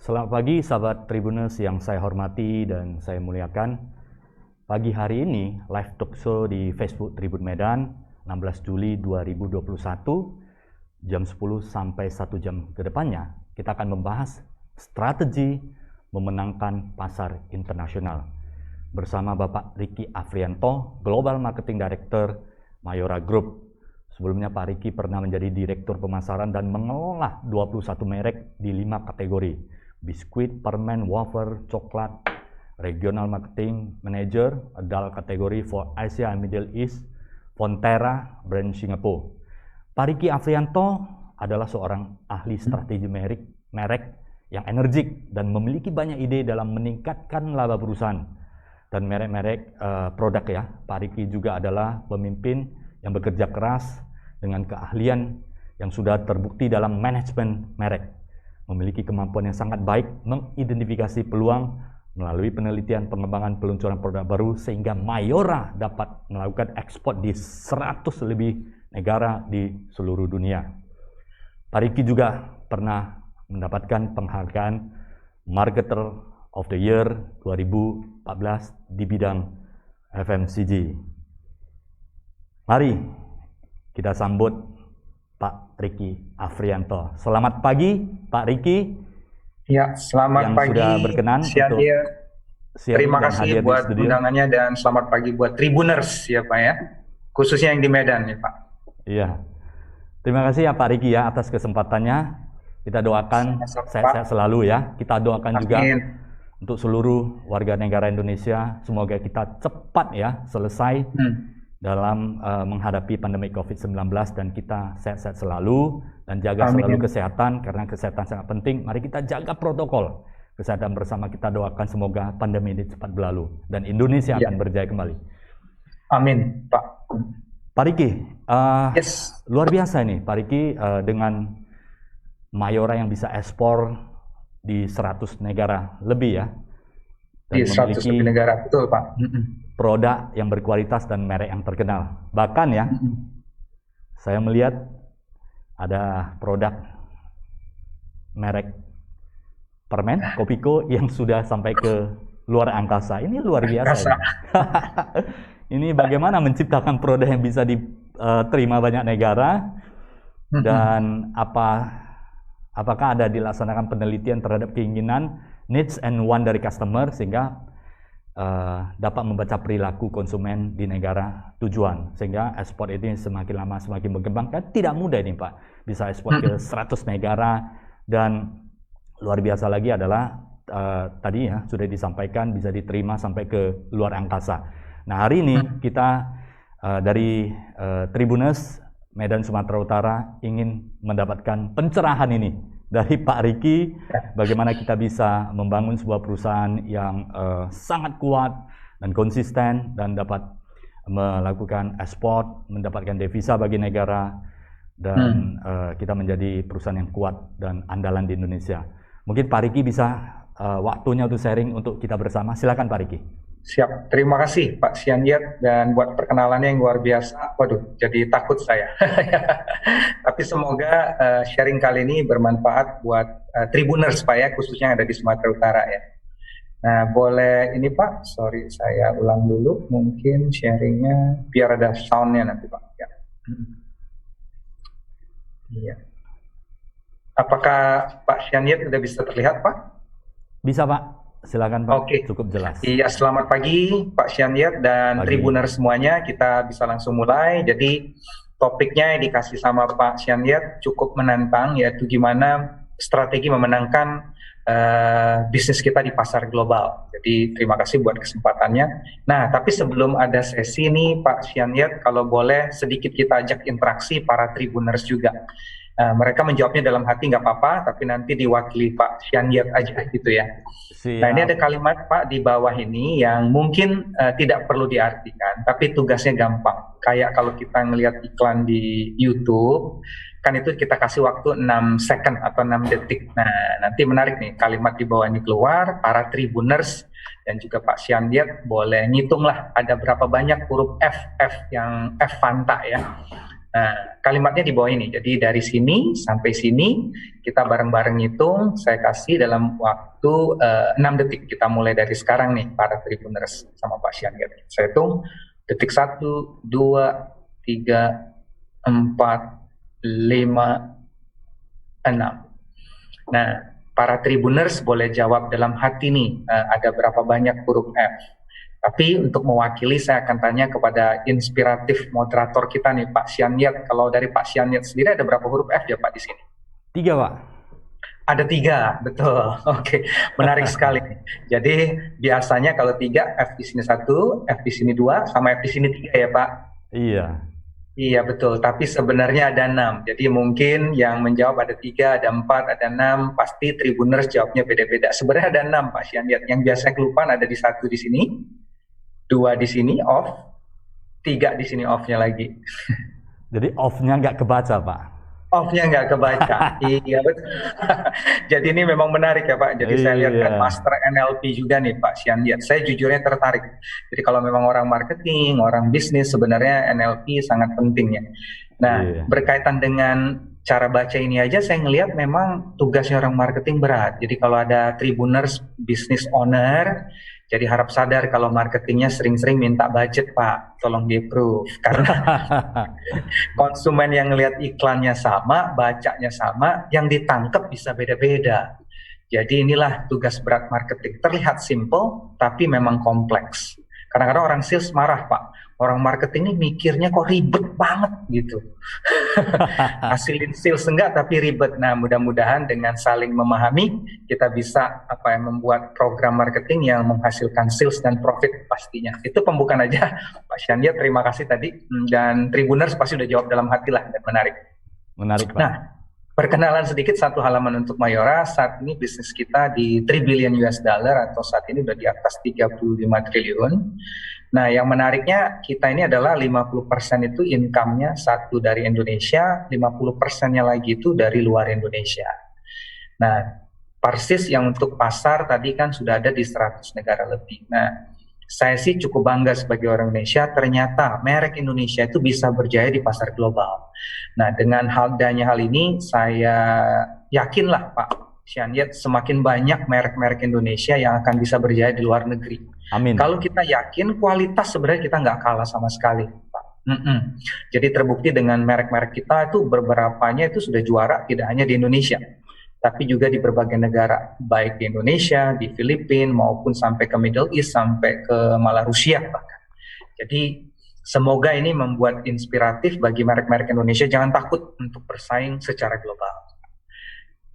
Selamat pagi sahabat Tribuners yang saya hormati dan saya muliakan. Pagi hari ini live talk show di Facebook Tribun Medan 16 Juli 2021 jam 10 sampai 1 jam ke depannya kita akan membahas strategi memenangkan pasar internasional bersama Bapak Ricky Afrianto, Global Marketing Director Mayora Group. Sebelumnya Pak Ricky pernah menjadi Direktur Pemasaran dan mengelola 21 merek di 5 kategori: biskuit, permen, wafer, coklat, Regional Marketing Manager, adult kategori for Asia and Middle East, Fonterra, brand Singapura. Pak Ricky Afrianto adalah seorang ahli strategi merek yang energik dan memiliki banyak ide dalam meningkatkan laba perusahaan dan merek-merek produk ya. Pak Ricky juga adalah pemimpin yang bekerja keras dengan keahlian yang sudah terbukti dalam manajemen merek, memiliki kemampuan yang sangat baik mengidentifikasi peluang melalui penelitian pengembangan peluncuran produk baru sehingga Mayora dapat melakukan ekspor di 100 lebih negara di seluruh dunia. Pak Ricky juga pernah mendapatkan penghargaan Marketer of the Year 2014 di bidang FMCG. Mari kita sambut Pak Ricky Afrianto. Selamat pagi Pak Ricky. Ya, selamat yang pagi. Sudah berkenan untuk terima kasih buat undangannya dan selamat pagi buat Tribuners ya Pak ya, khususnya yang di Medan ya Pak. Iya, terima kasih ya Pak Ricky ya atas kesempatannya. Kita doakan sehat-sehat selalu ya. Kita doakan juga untuk seluruh warga negara Indonesia, semoga kita cepat ya selesai dalam menghadapi pandemi COVID-19 dan kita sehat-sehat selalu dan jaga selalu kesehatan karena kesehatan sangat penting. Mari kita jaga protokol kesehatan bersama, kita doakan semoga pandemi ini cepat berlalu dan Indonesia akan berjaya kembali. Amin, Pak. Pak Ricky, luar biasa ini Pak Ricky dengan Mayora yang bisa ekspor di 100 negara lebih ya. Dan di 100 lebih negara, betul Pak. Produk yang berkualitas dan merek yang terkenal. Bahkan ya, saya melihat ada produk merek permen Kopiko yang sudah sampai ke luar angkasa. Ini luar biasa. Ini bagaimana menciptakan produk yang bisa diterima banyak negara dan apakah ada dilaksanakan penelitian terhadap keinginan, needs and want dari customer sehingga dapat membaca perilaku konsumen di negara tujuan sehingga ekspor ini semakin lama semakin berkembang. Kan tidak mudah ini Pak, bisa ekspor ke 100 negara dan luar biasa lagi adalah tadi ya sudah disampaikan bisa diterima sampai ke luar angkasa. Nah hari ini kita dari Tribuners Medan Sumatera Utara ingin mendapatkan pencerahan ini dari Pak Ricky, bagaimana kita bisa membangun sebuah perusahaan yang sangat kuat dan konsisten dan dapat melakukan ekspor, mendapatkan devisa bagi negara dan kita menjadi perusahaan yang kuat dan andalan di Indonesia. Mungkin Pak Ricky bisa waktunya untuk sharing untuk kita bersama. Silakan Pak Ricky. Siap, terima kasih Pak Sianyet dan buat perkenalannya yang luar biasa. Waduh, jadi takut saya. Tapi semoga sharing kali ini bermanfaat buat Tribuners Pak ya, khususnya yang ada di Sumatera Utara ya. Nah, boleh ini Pak, sorry saya ulang dulu, mungkin sharingnya biar ada soundnya nanti Pak. Ya. Iya. Apakah Pak Sianyet sudah bisa terlihat Pak? Bisa Pak. Silakan Pak, cukup jelas. Iya, selamat pagi Pak Sianyet dan Tribuners semuanya. Kita bisa langsung mulai. Jadi topiknya yang dikasih sama Pak Sianyet cukup menantang, yaitu gimana strategi memenangkan bisnis kita di pasar global. Jadi terima kasih buat kesempatannya. Nah, tapi sebelum ada sesi nih Pak Sianyet, kalau boleh sedikit kita ajak interaksi para Tribuners juga. Mereka menjawabnya dalam hati nggak apa-apa, tapi nanti diwakili Pak Sianyet aja gitu ya. Siap. Nah ini ada kalimat Pak di bawah ini yang mungkin tidak perlu diartikan, tapi tugasnya gampang. Kayak kalau kita ngelihat iklan di YouTube, kan itu kita kasih waktu 6 second atau 6 detik. Nah nanti menarik nih kalimat di bawah ini keluar, para Tribuners dan juga Pak Sianyet boleh ngitung lah ada berapa banyak huruf F yang F Fanta ya. Nah, kalimatnya di bawah ini. Jadi dari sini sampai sini kita bareng-bareng hitung. Saya kasih dalam waktu 6 detik. Kita mulai dari sekarang nih para Tribuners sama Pak Syangir. Saya hitung detik 1, 2, 3, 4, 5, 6. Nah, para Tribuners boleh jawab dalam hati nih, ada berapa banyak huruf F. Tapi untuk mewakili saya akan tanya kepada inspiratif moderator kita nih, Pak Syaniat. Kalau dari Pak Syaniat sendiri ada berapa huruf F ya Pak di sini? 3, Pak. Ada 3, betul. Oke, menarik sekali. Jadi biasanya kalau 3, F di sini 1, F di sini 2, sama F di sini 3 ya Pak? Iya. Iya betul, tapi sebenarnya ada 6. Jadi mungkin yang menjawab ada 3, ada 4, ada 6. Pasti Tribuners jawabnya beda-beda. Sebenarnya ada 6 Pak Syaniat. Yang biasa kelupaan ada di 1 di sini, 2 di sini off, 3 di sini off-nya lagi. Jadi off-nya nggak kebaca, Pak? Off-nya nggak kebaca. Iya betul. Jadi ini memang menarik ya Pak. Jadi saya lihat kan Master NLP juga nih Pak Syaniat. Saya jujurnya tertarik. Jadi kalau memang orang marketing, orang bisnis, sebenarnya NLP sangat penting ya. Nah, berkaitan dengan cara baca ini aja saya ngelihat memang tugasnya orang marketing berat. Jadi kalau ada Tribuners business owner, jadi harap sadar kalau marketingnya sering-sering minta budget Pak, tolong di-approve. Karena konsumen yang ngelihat iklannya sama, bacanya sama, yang ditangkap bisa beda-beda. Jadi inilah tugas berat marketing. Terlihat simple, tapi memang kompleks. Kadang-kadang orang sales marah Pak, orang marketing ini mikirnya kok ribet banget gitu. Hasilin sales enggak tapi ribet. Nah mudah-mudahan dengan saling memahami kita bisa membuat program marketing yang menghasilkan sales dan profit pastinya. Itu pembukaan aja Pak Syaniat, terima kasih tadi. Dan Tribuners pasti udah jawab dalam hati lah dan menarik. Menarik Pak. Nah perkenalan sedikit, 1 halaman untuk Mayora. Saat ini bisnis kita di 3 billion US dollar atau saat ini udah di atas 35 triliun. Nah, yang menariknya kita ini adalah 50% itu income-nya satu dari Indonesia, 50%-nya lagi itu dari luar Indonesia. Nah, persis yang untuk pasar tadi kan sudah ada di 100 negara lebih. Nah, saya sih cukup bangga sebagai orang Indonesia, ternyata merek Indonesia itu bisa berjaya di pasar global. Nah, dengan adanya hal ini, saya yakinlah Pak Syaniat semakin banyak merek-merek Indonesia yang akan bisa berjaya di luar negeri. Amin. Kalau kita yakin kualitas sebenarnya kita nggak kalah sama sekali, Pak. Jadi terbukti dengan merek-merek kita itu beberapanya itu sudah juara tidak hanya di Indonesia, tapi juga di berbagai negara, baik di Indonesia, di Filipina, maupun sampai ke Middle East, sampai ke malah Rusia bahkan. Jadi semoga ini membuat inspiratif bagi merek-merek Indonesia, jangan takut untuk bersaing secara global.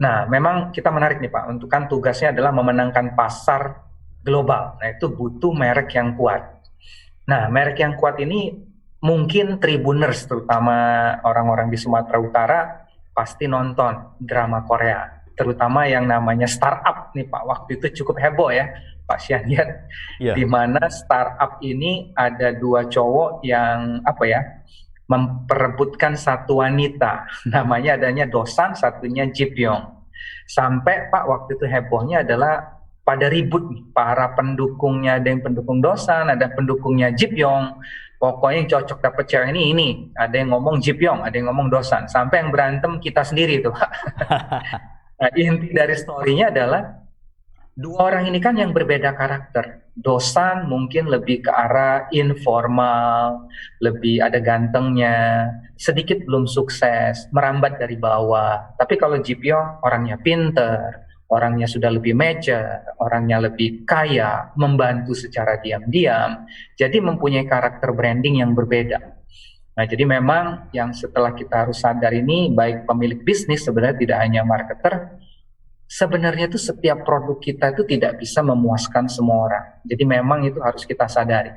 Nah, memang kita menarik nih Pak, untuk kan tugasnya adalah memenangkan pasar global. Nah, itu butuh merek yang kuat. Nah, merek yang kuat ini mungkin Tribuners, terutama orang-orang di Sumatera Utara, pasti nonton drama Korea. Terutama yang namanya Startup nih Pak, waktu itu cukup heboh ya Pak Syaniat. Di mana Startup ini ada 2 cowok yang memperebutkan satu wanita, namanya adanya Dosan, satunya Jipyong. Sampai Pak waktu itu hebohnya adalah pada ribut nih, para pendukungnya, ada yang pendukung Dosan, ada pendukungnya Jipyong. Pokoknya yang cocok dapat cewek ini, ada yang ngomong Jipyong, ada yang ngomong Dosan, sampai yang berantem kita sendiri tuh. Nah, inti dari story-nya adalah 2 orang ini kan yang berbeda karakter. Dosan mungkin lebih ke arah informal, lebih ada gantengnya, sedikit belum sukses, merambat dari bawah. Tapi kalau Jipyong orangnya pinter, orangnya sudah lebih mature, orangnya lebih kaya, membantu secara diam-diam, jadi mempunyai karakter branding yang berbeda. Nah, jadi memang yang setelah kita harus sadar ini, baik pemilik bisnis sebenarnya tidak hanya marketer, sebenarnya itu setiap produk kita itu tidak bisa memuaskan semua orang. Jadi memang itu harus kita sadari.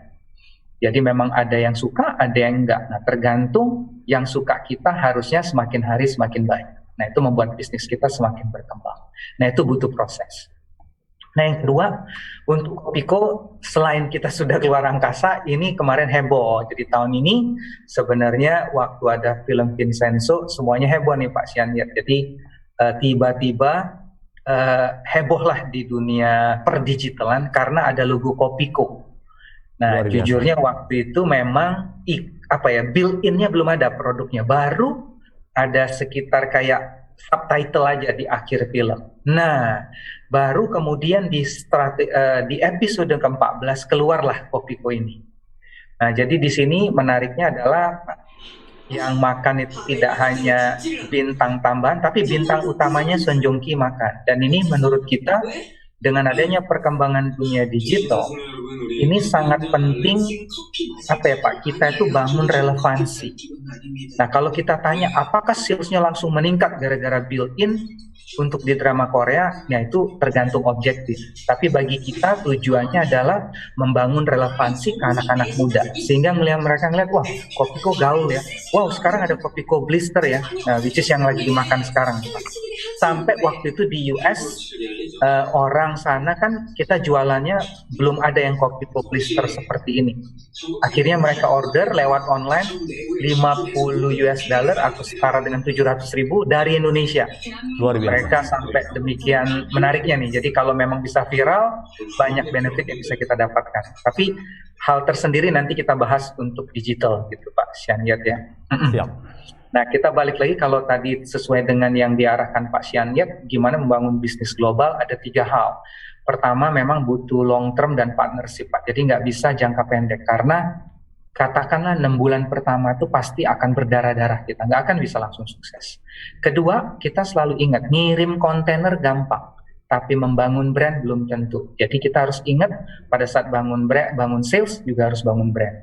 Jadi memang ada yang suka, ada yang enggak. Nah, tergantung yang suka kita harusnya semakin hari semakin baik. Nah, itu membuat bisnis kita semakin berkembang. Nah, itu butuh proses. Nah, yang kedua, untuk Kopiko, selain kita sudah keluar angkasa, ini kemarin heboh. Jadi tahun ini sebenarnya waktu ada film Vincenzo, semuanya heboh nih Pak Syaniat. Jadi tiba-tiba heboh lah di dunia perdigitalan karena ada logo Kopiko. Nah, Luar biasa. jujurnya waktu itu memang built-in-nya belum ada produknya. Baru ada sekitar kayak subtitle aja di akhir film. Nah, baru kemudian di episode ke-14 keluarlah Kopiko ini. Nah, jadi di sini menariknya adalah yang makan itu tidak hanya bintang tambahan, tapi bintang utamanya Son Joong Ki makan. Dan ini menurut kita dengan adanya perkembangan dunia digital, ini sangat penting Pak, kita itu bangun relevansi. Nah, kalau kita tanya apakah salesnya langsung meningkat gara-gara built-in untuk di drama Korea, ya itu tergantung objektif. Tapi bagi kita tujuannya adalah membangun relevansi ke anak-anak muda, sehingga mereka ngeliat, wah Kopiko gaul ya, wow sekarang ada Kopiko blister ya, nah, which is yang lagi dimakan sekarang. Sampai waktu itu di US, orang sana kan kita jualannya belum ada yang Kopiko blister seperti ini. Akhirnya mereka order lewat online $50 atau setara dengan 700.000 dari Indonesia. Luar biasa. Mereka sampai demikian menariknya nih. Jadi kalau memang bisa viral, banyak benefit yang bisa kita dapatkan. Tapi hal tersendiri nanti kita bahas untuk digital gitu Pak Syanyet ya. Siap. Nah, kita balik lagi kalau tadi sesuai dengan yang diarahkan Pak Syanyet, gimana membangun bisnis global, ada 3 hal. Pertama, memang butuh long term dan partnership, Pak. Jadi nggak bisa jangka pendek, karena katakanlah 6 bulan pertama itu pasti akan berdarah-darah kita, nggak akan bisa langsung sukses. Kedua, kita selalu ingat, ngirim kontainer gampang, tapi membangun brand belum tentu. Jadi kita harus ingat, pada saat bangun sales, juga harus bangun brand.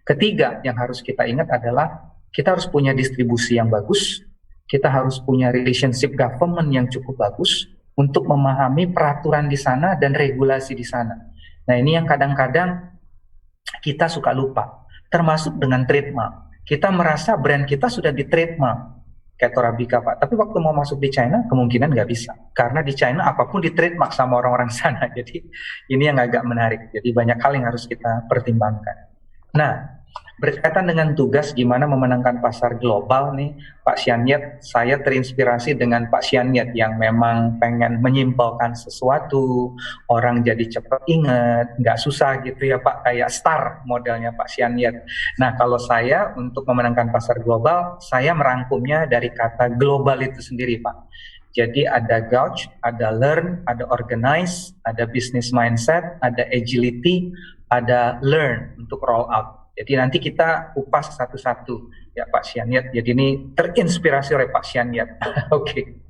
Ketiga, yang harus kita ingat adalah, kita harus punya distribusi yang bagus, kita harus punya relationship government yang cukup bagus, untuk memahami peraturan di sana dan regulasi di sana. Nah, ini yang kadang-kadang kita suka lupa, termasuk dengan trademark. Kita merasa brand kita sudah di trademark, kayak Torabika Pak, tapi waktu mau masuk di China kemungkinan nggak bisa, karena di China apapun di trademark sama orang-orang sana. Jadi ini yang agak menarik, jadi banyak hal yang harus kita pertimbangkan. Nah, berkaitan dengan tugas gimana memenangkan pasar global nih Pak Syanyet, saya terinspirasi dengan Pak Syanyet yang memang pengen menyimpulkan sesuatu, orang jadi cepat ingat, nggak susah gitu ya Pak, kayak star modelnya Pak Syanyet. Nah, kalau saya untuk memenangkan pasar global, saya merangkumnya dari kata global itu sendiri Pak. Jadi ada gauge, ada learn, ada organize, ada business mindset, ada agility, ada learn untuk roll out. Jadi nanti kita kupas satu-satu ya Pak Syanyet. Jadi ini terinspirasi oleh Pak Syanyet. Oke.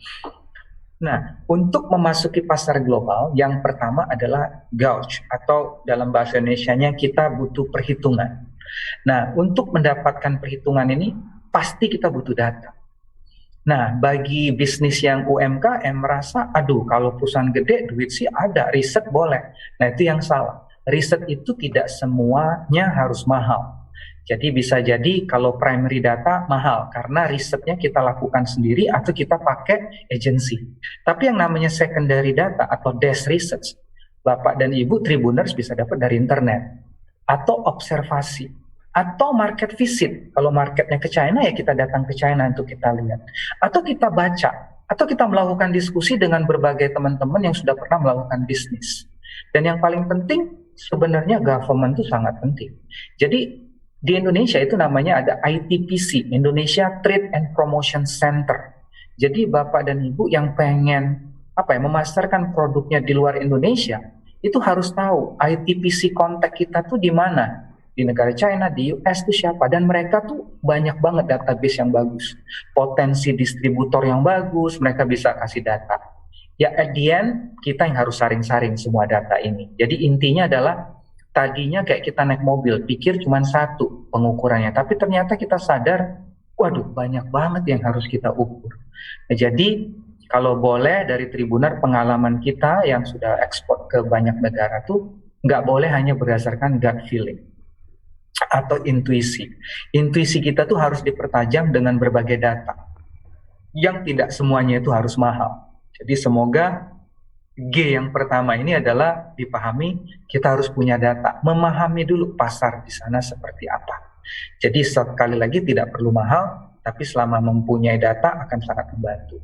Nah, untuk memasuki pasar global, yang pertama adalah gauge, atau dalam bahasa Indonesianya kita butuh perhitungan. Nah, untuk mendapatkan perhitungan ini pasti kita butuh data. Nah, bagi bisnis yang UMKM merasa, aduh kalau perusahaan gede duit sih ada, riset boleh. Nah, itu yang salah. Riset itu tidak semuanya harus mahal. Jadi bisa jadi kalau primary data mahal karena risetnya kita lakukan sendiri atau kita pakai agency. Tapi yang namanya secondary data atau desk research, Bapak dan Ibu Tribuners bisa dapat dari internet atau observasi atau market visit. Kalau marketnya ke China ya kita datang ke China untuk kita lihat. Atau kita baca atau kita melakukan diskusi dengan berbagai teman-teman yang sudah pernah melakukan bisnis. Dan yang paling penting sebenarnya government itu sangat penting. Jadi di Indonesia itu namanya ada ITPC, Indonesia Trade and Promotion Center. Jadi Bapak dan Ibu yang pengen memasarkan produknya di luar Indonesia, itu harus tahu ITPC kontak kita tuh di mana. Di negara China, di US itu siapa, dan mereka tuh banyak banget database yang bagus, potensi distributor yang bagus, mereka bisa kasih data. Ya at the end, kita yang harus saring-saring semua data ini. Jadi intinya adalah, tadinya kayak kita naik mobil, pikir cuma satu pengukurannya, tapi ternyata kita sadar, waduh banyak banget yang harus kita ukur. Nah, jadi kalau boleh dari Tribuner, pengalaman kita yang sudah ekspor ke banyak negara tuh, nggak boleh hanya berdasarkan gut feeling atau intuisi. Intuisi kita tuh harus dipertajam dengan berbagai data, yang tidak semuanya itu harus mahal. Jadi semoga G yang pertama ini adalah dipahami, kita harus punya data, memahami dulu pasar di sana seperti apa. Jadi sekali lagi tidak perlu mahal, tapi selama mempunyai data akan sangat membantu.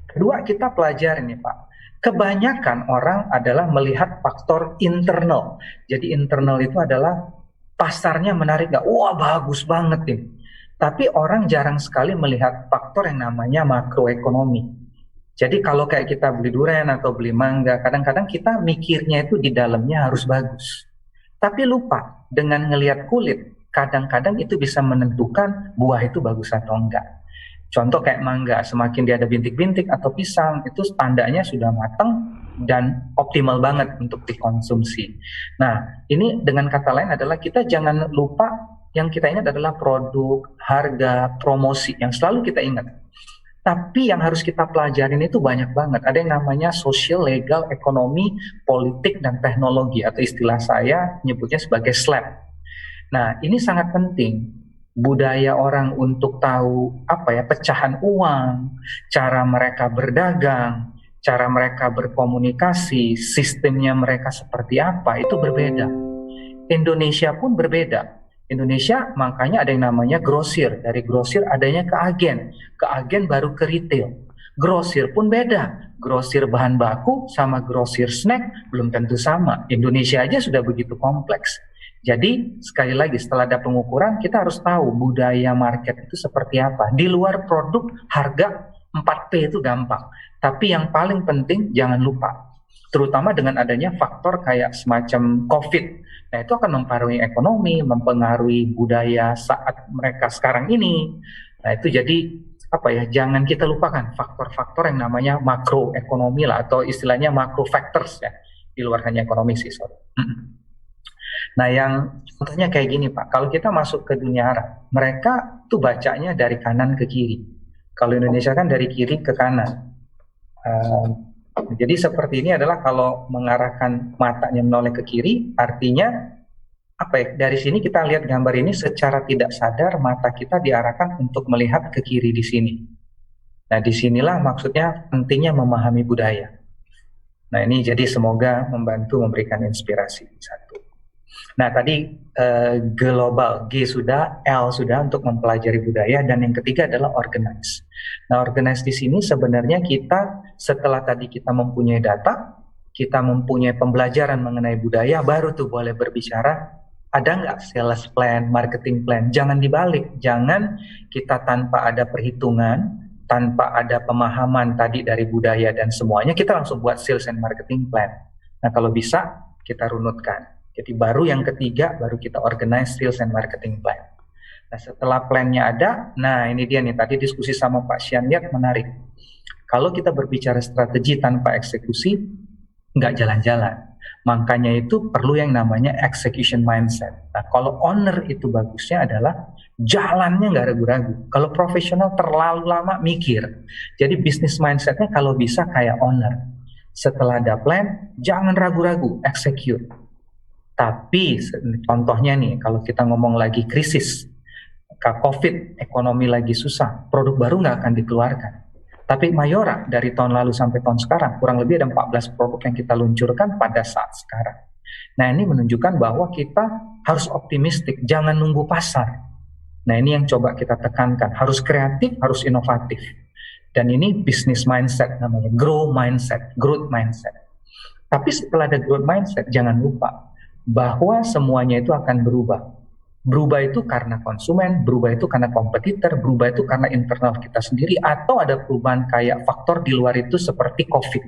Kedua, kita pelajari nih Pak, Kebanyakan orang adalah melihat faktor internal. Jadi internal itu adalah pasarnya menarik nggak? Wah, bagus banget nih. Tapi orang jarang sekali melihat faktor yang namanya makroekonomi. Jadi kalau kayak kita beli durian atau beli mangga, kadang-kadang kita mikirnya itu di dalamnya harus bagus. Tapi lupa dengan ngelihat kulit, kadang-kadang itu bisa menentukan buah itu bagus atau enggak. Contoh kayak mangga, semakin dia ada bintik-bintik atau pisang, itu tandanya sudah matang dan optimal banget untuk dikonsumsi. Nah, ini dengan kata lain adalah kita jangan lupa yang kita ingat adalah produk, harga, promosi yang selalu kita ingat. Tapi yang harus kita pelajarin itu banyak banget. Ada yang namanya social, legal, ekonomi, politik, dan teknologi, atau istilah saya nyebutnya sebagai SLAP. Nah, ini sangat penting. Budaya orang untuk tahu pecahan uang, cara mereka berdagang, cara mereka berkomunikasi, sistemnya mereka seperti apa, itu berbeda. Indonesia pun berbeda. Indonesia makanya ada yang namanya grosir, dari grosir adanya ke agen baru ke retail. Grosir pun beda, grosir bahan baku sama grosir snack belum tentu sama. Indonesia aja sudah begitu kompleks. Jadi sekali lagi setelah ada pengukuran kita harus tahu budaya market itu seperti apa. Di luar produk harga 4P itu gampang. Tapi yang paling penting jangan lupa, terutama dengan adanya faktor kayak semacam COVID. Nah itu akan mempengaruhi ekonomi, mempengaruhi budaya saat mereka sekarang ini. Nah itu jadi jangan kita lupakan faktor-faktor yang namanya makroekonomi lah, atau istilahnya macro factors ya, di luar hanya ekonomi sih, sorry. Nah yang contohnya kayak gini Pak, kalau kita masuk ke dunia Arab, mereka tuh bacanya dari kanan ke kiri. Kalau Indonesia kan dari kiri ke kanan. Jadi seperti ini adalah kalau mengarahkan matanya menoleh ke kiri, artinya dari sini kita lihat gambar ini secara tidak sadar mata kita diarahkan untuk melihat ke kiri di sini. Nah disinilah maksudnya pentingnya memahami budaya. Nah ini jadi semoga membantu memberikan inspirasi. Satu. Nah tadi global, G sudah, L sudah untuk mempelajari budaya, dan yang ketiga adalah organize. Nah organize di sini sebenarnya kita setelah tadi kita mempunyai data, kita mempunyai pembelajaran mengenai budaya, baru tuh boleh berbicara ada nggak sales plan, marketing plan. Jangan dibalik, jangan kita tanpa ada perhitungan, tanpa ada pemahaman tadi dari budaya dan semuanya, kita langsung buat sales and marketing plan. Nah kalau bisa kita runutkan. Jadi baru yang ketiga, baru kita organize sales and marketing plan. Nah setelah plannya ada, nah ini dia nih, tadi diskusi sama Pak Syaniat menarik. Kalau kita berbicara strategi tanpa eksekusi, nggak jalan-jalan. Makanya itu perlu yang namanya execution mindset. Nah kalau owner itu bagusnya adalah jalannya nggak ragu-ragu. Kalau profesional terlalu lama mikir. Jadi business mindsetnya kalau bisa kayak owner. Setelah ada plan, jangan ragu-ragu, execute. Tapi contohnya nih, kalau kita ngomong lagi krisis, COVID, ekonomi lagi susah, produk baru nggak akan dikeluarkan. Tapi Mayora dari tahun lalu sampai tahun sekarang, kurang lebih ada 14 produk yang kita luncurkan pada saat sekarang. Nah ini menunjukkan bahwa kita harus optimistik, jangan nunggu pasar. Nah ini yang coba kita tekankan, harus kreatif, harus inovatif. Dan ini business mindset namanya, growth mindset. Tapi setelah ada growth mindset, jangan lupa bahwa semuanya itu akan berubah. Berubah itu karena konsumen, berubah itu karena kompetitor, berubah itu karena internal kita sendiri, atau ada perubahan kayak faktor di luar itu seperti COVID.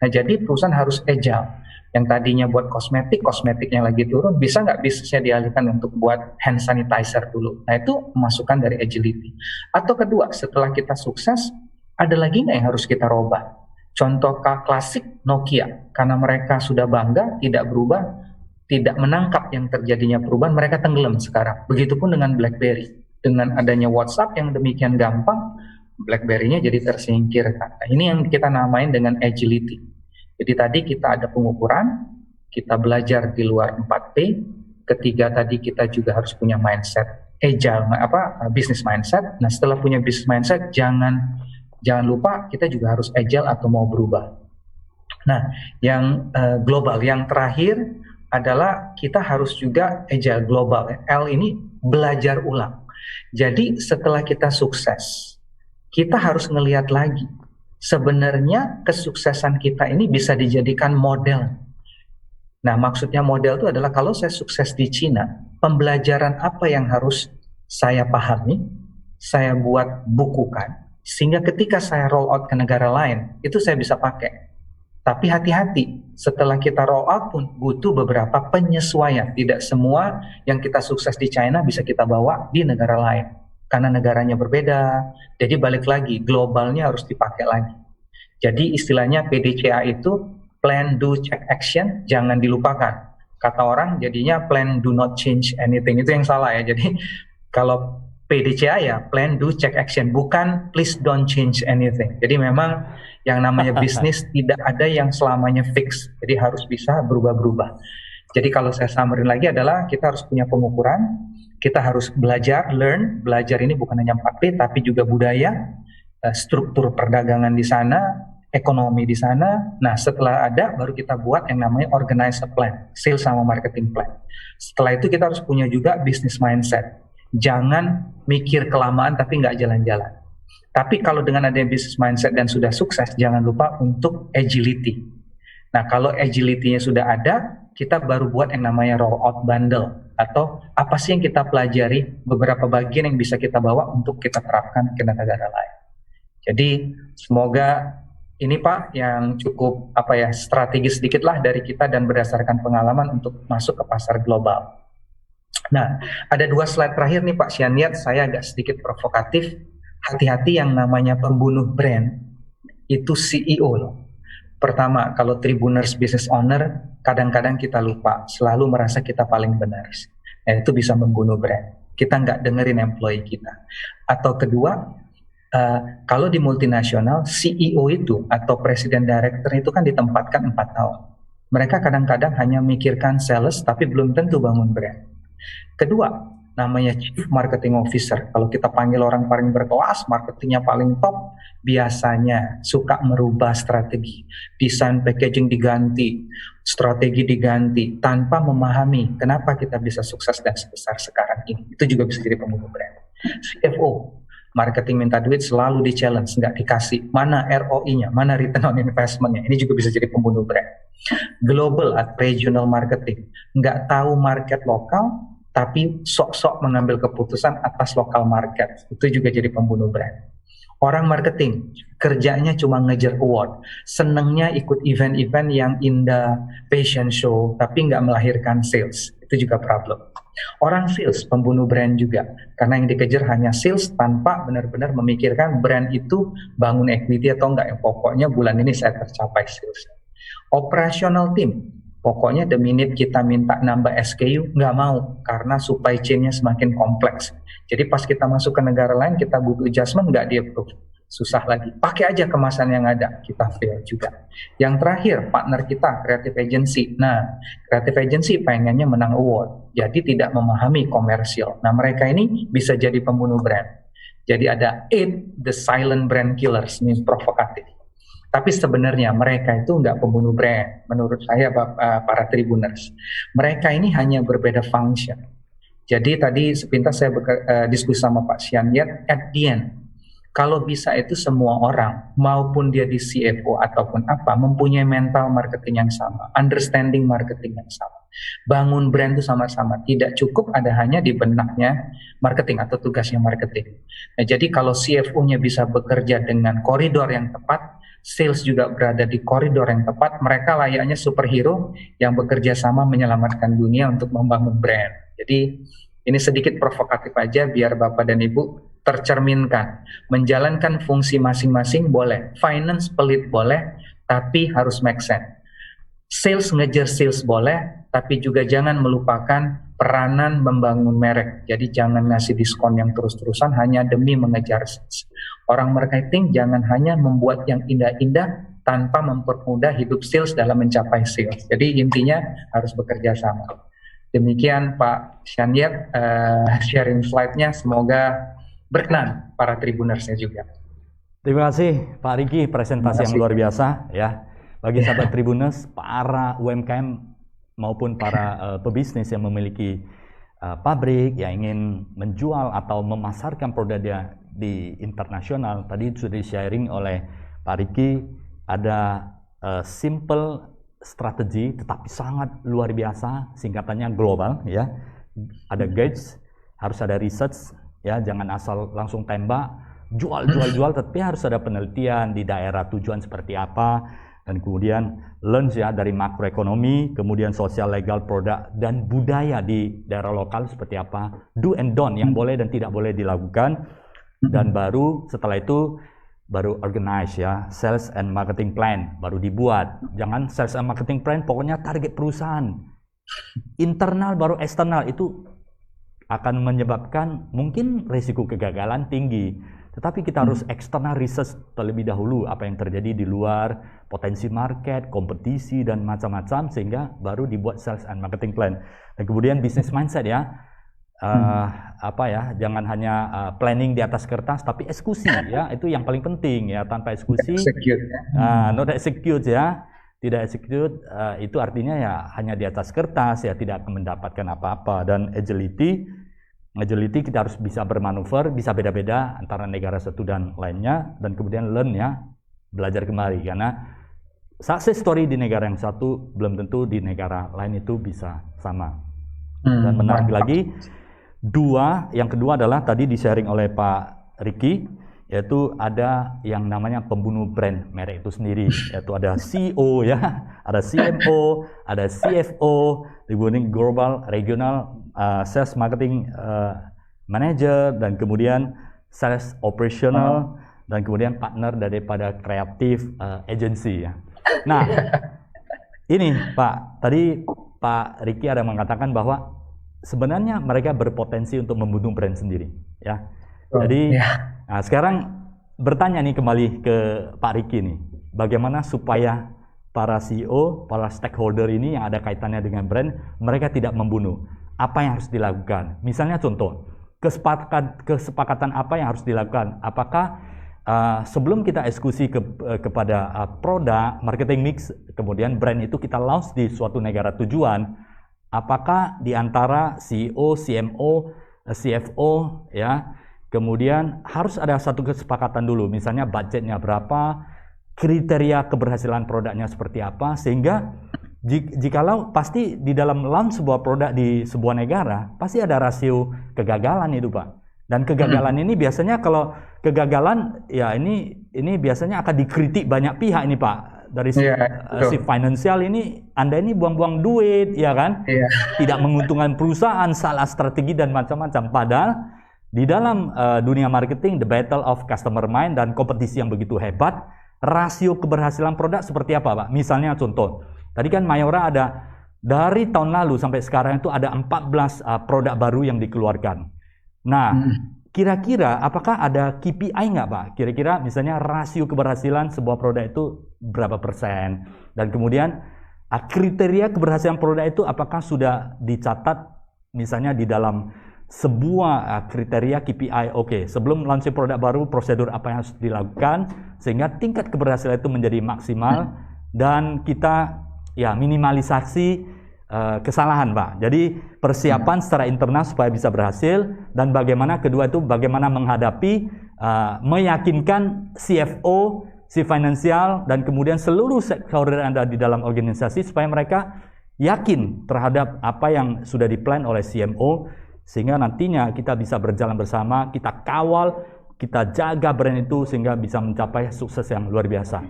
Nah jadi perusahaan harus agile. Yang tadinya buat kosmetiknya lagi turun, bisa nggak bisnisnya dialihkan untuk buat hand sanitizer dulu. Nah itu masukan dari agility. Atau kedua, setelah kita sukses, ada lagi nggak yang harus kita robah? Contoh klasik Nokia, karena mereka sudah bangga, tidak berubah, tidak menangkap yang terjadinya perubahan, mereka tenggelam sekarang. Begitupun dengan BlackBerry. Dengan adanya WhatsApp yang demikian gampang, BlackBerry-nya jadi tersingkirkan. Nah, ini yang kita namain dengan agility. Jadi tadi kita ada pengukuran, kita belajar di luar 4P, ketiga tadi kita juga harus punya mindset agile, business mindset. Nah setelah punya business mindset, jangan lupa kita juga harus agile atau mau berubah. Nah yang global, yang terakhir adalah kita harus juga agile global. L ini belajar ulang. Jadi setelah kita sukses, kita harus ngelihat lagi sebenarnya kesuksesan kita ini bisa dijadikan model. Nah, maksudnya model itu adalah kalau saya sukses di Cina, pembelajaran apa yang harus saya pahami, saya buat bukukan, sehingga ketika saya roll out ke negara lain, itu saya bisa pakai. Tapi hati-hati, setelah kita roll out pun butuh beberapa penyesuaian. Tidak semua yang kita sukses di China bisa kita bawa di negara lain. Karena negaranya berbeda, jadi balik lagi, globalnya harus dipakai lagi. Jadi istilahnya PDCA itu, plan, do, check, action, jangan dilupakan. Kata orang jadinya plan, do not change anything, itu yang salah ya. Jadi kalau PDCA ya, plan, do, check, action, bukan please don't change anything. Jadi memang yang namanya bisnis tidak ada yang selamanya fix, jadi harus bisa berubah-berubah. Jadi kalau saya summarin lagi adalah kita harus punya pengukuran, kita harus belajar, learn, belajar ini bukan hanya 4P tapi juga budaya, struktur perdagangan di sana, ekonomi di sana. Nah setelah ada baru kita buat yang namanya organizer plan, sales sama marketing plan. Setelah itu kita harus punya juga business mindset, jangan mikir kelamaan tapi nggak jalan-jalan. Tapi kalau dengan adanya business mindset dan sudah sukses, jangan lupa untuk agility. Nah, kalau agility-nya sudah ada, kita baru buat yang namanya roll out bundle. Atau apa sih yang kita pelajari, beberapa bagian yang bisa kita bawa untuk kita terapkan ke negara lain. Jadi, semoga ini Pak yang cukup strategis sedikit lah dari kita dan berdasarkan pengalaman untuk masuk ke pasar global. Nah, ada 2 slide terakhir nih Pak Syaniat, saya agak sedikit provokatif. Hati-hati yang namanya pembunuh brand, itu CEO loh. Pertama, kalau Tribuners business owner, kadang-kadang kita lupa, selalu merasa kita paling benar. Nah, itu bisa membunuh brand. Kita nggak dengerin employee kita. Atau kedua, kalau di multinasional, CEO itu atau presiden director itu kan ditempatkan 4 tahun. Mereka kadang-kadang hanya mikirkan sales, tapi belum tentu bangun brand. Kedua, namanya Chief Marketing Officer. Kalau kita panggil orang paling berkelas, marketingnya paling top, biasanya suka merubah strategi. Desain packaging diganti, strategi diganti, tanpa memahami kenapa kita bisa sukses dan sebesar sekarang ini. Itu juga bisa jadi pembunuh brand. CFO, marketing minta duit selalu di challenge, nggak dikasih. Mana ROI-nya, mana return on investment-nya. Ini juga bisa jadi pembunuh brand. Global atau regional marketing, nggak tahu market lokal, tapi sok-sok mengambil keputusan atas lokal market, itu juga jadi pembunuh brand. Orang marketing, kerjanya cuma ngejar award, senengnya ikut event-event yang indah, fashion show, tapi nggak melahirkan sales, itu juga problem. Orang sales, pembunuh brand juga, karena yang dikejar hanya sales tanpa benar-benar memikirkan brand itu bangun equity atau enggak, yang pokoknya bulan ini saya tercapai sales. Operational team, pokoknya the minute kita minta nambah SKU, nggak mau, karena supply chain-nya semakin kompleks. Jadi pas kita masuk ke negara lain, kita butuh adjustment, nggak di-approve. Susah lagi. Pakai aja kemasan yang ada, kita fail juga. Yang terakhir, partner kita, creative agency. Nah, creative agency pengennya menang award, jadi tidak memahami komersial. Nah, mereka ini bisa jadi pembunuh brand. Jadi ada 8 the silent brand killers, ini provokatif. Tapi sebenarnya mereka itu nggak pembunuh brand, menurut saya para Tribuners. Mereka ini hanya berbeda function. Jadi tadi sepintas saya diskusi sama Pak Syaniat, at the end, kalau bisa itu semua orang, maupun dia di CFO ataupun apa, mempunyai mental marketing yang sama, understanding marketing yang sama. Bangun brand itu sama-sama, tidak cukup ada hanya di benaknya marketing atau tugasnya marketing. Nah, jadi kalau CFO-nya bisa bekerja dengan koridor yang tepat, sales juga berada di koridor yang tepat, mereka layaknya superhero yang bekerja sama menyelamatkan dunia untuk membangun brand. Jadi ini sedikit provokatif aja biar Bapak dan Ibu tercerminkan. Menjalankan fungsi masing-masing boleh, finance pelit boleh, tapi harus make sense. Sales ngejar sales boleh, tapi juga jangan melupakan peranan membangun merek. Jadi jangan ngasih diskon yang terus-terusan hanya demi mengejar sales. Orang marketing jangan hanya membuat yang indah-indah tanpa mempermudah hidup sales dalam mencapai sales. Jadi intinya harus bekerja sama. Demikian Pak Syaniat, sharing slide-nya, semoga berkenan para Tribunersnya juga. Terima kasih Pak Riki, presentasi yang luar biasa ya. Bagi sahabat Tribuners, para UMKM maupun para pebisnis yang memiliki pabrik yang ingin menjual atau memasarkan produknya di internasional, tadi sudah di-sharing oleh Pak Riki, ada simple strategi tetapi sangat luar biasa, singkatannya global ya. Ada gates, harus ada research ya, jangan asal langsung tembak, jual, tapi harus ada penelitian di daerah tujuan seperti apa, dan kemudian learn ya dari makroekonomi, kemudian sosial, legal, produk, dan budaya di daerah lokal seperti apa, do and don't yang boleh dan tidak boleh dilakukan, dan baru setelah itu baru organize ya, sales and marketing plan baru dibuat. Jangan sales and marketing plan pokoknya target perusahaan, internal baru eksternal, itu akan menyebabkan mungkin risiko kegagalan tinggi. Tetapi kita harus external research terlebih dahulu, apa yang terjadi di luar, potensi market, kompetisi, dan macam-macam, sehingga baru dibuat sales and marketing plan. Dan kemudian business mindset ya, jangan hanya planning di atas kertas, tapi eksekusi ya, itu yang paling penting ya. Tanpa eksekusi, not execute ya, tidak execute, itu artinya ya hanya di atas kertas ya, tidak akan mendapatkan apa-apa. Dan agility kita harus bisa bermanuver, bisa beda-beda antara negara satu dan lainnya, dan kemudian learn ya, belajar kembali, karena success story di negara yang satu belum tentu di negara lain itu bisa sama. Dan menarik lagi, yang kedua adalah tadi di-sharing oleh Pak Riki, yaitu ada yang namanya pembunuh brand merek itu sendiri, yaitu ada CEO ya, ada CMO, ada CFO, kemudian global, regional, sales marketing manager, dan kemudian sales operational, dan kemudian partner daripada kreatif agency ya. Nah, ini Pak, tadi Pak Riki ada mengatakan bahwa sebenarnya mereka berpotensi untuk membunuh brand sendiri ya. Jadi nah, sekarang bertanya nih kembali ke Pak Riki nih, bagaimana supaya para CEO, para stakeholder ini yang ada kaitannya dengan brand, mereka tidak membunuh. Apa yang harus dilakukan? Misalnya contoh, kesepakatan apa yang harus dilakukan? Apakah sebelum kita eksekusi kepada produk, marketing mix, kemudian brand itu kita launch di suatu negara tujuan, apakah di antara CEO, CMO, CFO ya, kemudian harus ada satu kesepakatan dulu, misalnya budgetnya berapa, kriteria keberhasilan produknya seperti apa, sehingga jikalau pasti di dalam launch sebuah produk di sebuah negara, pasti ada rasio kegagalan itu Pak. Dan kegagalan ini biasanya, kalau kegagalan ya ini biasanya akan dikritik banyak pihak ini Pak. Dari si finansial ini, Anda ini buang-buang duit, ya kan? Tidak menguntungkan perusahaan, salah strategi dan macam-macam. Padahal di dalam dunia marketing, the battle of customer mind dan kompetisi yang begitu hebat, rasio keberhasilan produk seperti apa Pak? Misalnya contoh, tadi kan Mayora ada dari tahun lalu sampai sekarang itu ada 14 produk baru yang dikeluarkan. Nah, kira-kira apakah ada KPI nggak Pak? Kira-kira misalnya rasio keberhasilan sebuah produk itu berapa persen? Dan kemudian kriteria keberhasilan produk itu apakah sudah dicatat misalnya di dalam sebuah kriteria KPI? Oke, sebelum launching produk baru, prosedur apa yang harus dilakukan sehingga tingkat keberhasilan itu menjadi maksimal dan kita ya minimalisasi kesalahan Pak. Jadi persiapan secara internal supaya bisa berhasil, dan bagaimana kedua itu bagaimana menghadapi, meyakinkan CFO, si finansial, dan kemudian seluruh stakeholder yang ada di dalam organisasi supaya mereka yakin terhadap apa yang sudah diplan oleh CMO, sehingga nantinya kita bisa berjalan bersama, kita kawal, kita jaga brand itu sehingga bisa mencapai sukses yang luar biasa.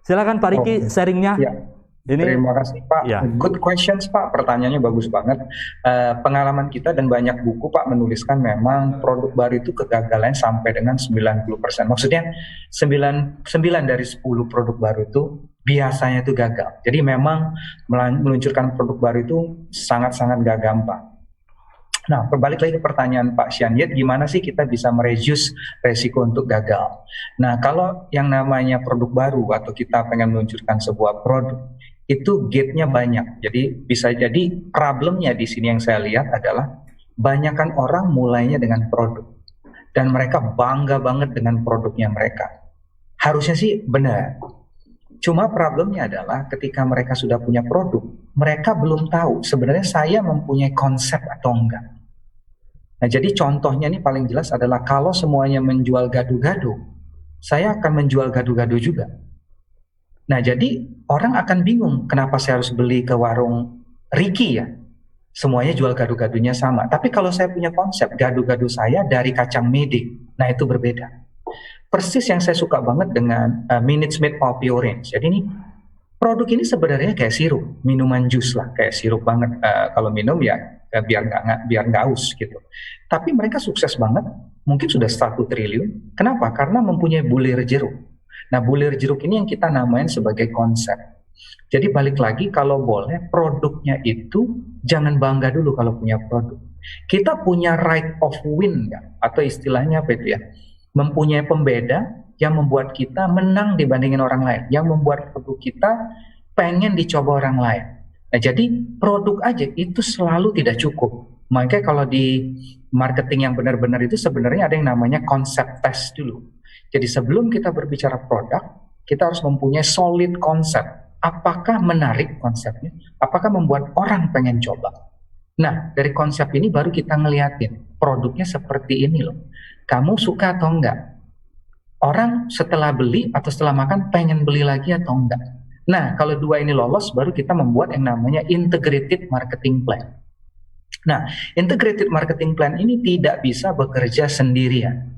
Silakan Pak Riki sharingnya. Terima kasih Pak. Good questions Pak. Pertanyaannya bagus banget. Pengalaman kita dan banyak buku Pak menuliskan memang produk baru itu kegagalan sampai dengan 90%. Maksudnya 9 dari 10 produk baru itu biasanya itu gagal. Jadi memang meluncurkan produk baru itu sangat-sangat gak gampang. Nah, berbalik lagi ke pertanyaan Pak Xianyet, gimana sih kita bisa mereduce resiko untuk gagal? Nah, kalau yang namanya produk baru atau kita pengen meluncurkan sebuah produk, itu gate-nya banyak. Jadi bisa jadi problemnya di sini yang saya lihat adalah banyakkan orang mulainya dengan produk dan mereka bangga banget dengan produknya mereka. Harusnya sih benar. Cuma problemnya adalah ketika mereka sudah punya produk, mereka belum tahu sebenarnya saya mempunyai konsep atau enggak. Nah, jadi contohnya ini paling jelas adalah kalau semuanya menjual gado-gado, saya akan menjual gado-gado juga. Nah, jadi orang akan bingung kenapa saya harus beli ke warung Ricky ya. Semuanya jual gado-gadonya sama. Tapi kalau saya punya konsep gado-gado saya dari kacang mede, nah itu berbeda. Persis yang saya suka banget dengan Minute Maid Poppy Orange. Jadi ini produk ini sebenarnya kayak sirup, minuman jus lah, kayak sirup banget. Kalau minum ya biar nggak haus gitu. Tapi mereka sukses banget, mungkin sudah 1 triliun. Kenapa? Karena mempunyai bulir jeruk. Nah, bulir jeruk ini yang kita namain sebagai konsep. Jadi balik lagi, kalau boleh produknya itu jangan bangga dulu kalau punya produk. Kita punya right of win nggak? Atau istilahnya apa itu ya? Mempunyai pembeda yang membuat kita menang dibandingin orang lain, yang membuat produk kita pengen dicoba orang lain. Nah, jadi produk aja itu selalu tidak cukup. Makanya kalau di marketing yang benar-benar itu sebenarnya ada yang namanya konsep test dulu. Jadi sebelum kita berbicara produk, kita harus mempunyai solid konsep. Apakah menarik konsepnya? Apakah membuat orang pengen coba? Nah, dari konsep ini baru kita ngeliatin produknya seperti ini loh. Kamu suka atau enggak? Orang setelah beli atau setelah makan pengen beli lagi atau enggak? Nah, kalau dua ini lolos, baru kita membuat yang namanya integrated marketing plan. Nah, integrated marketing plan ini tidak bisa bekerja sendirian.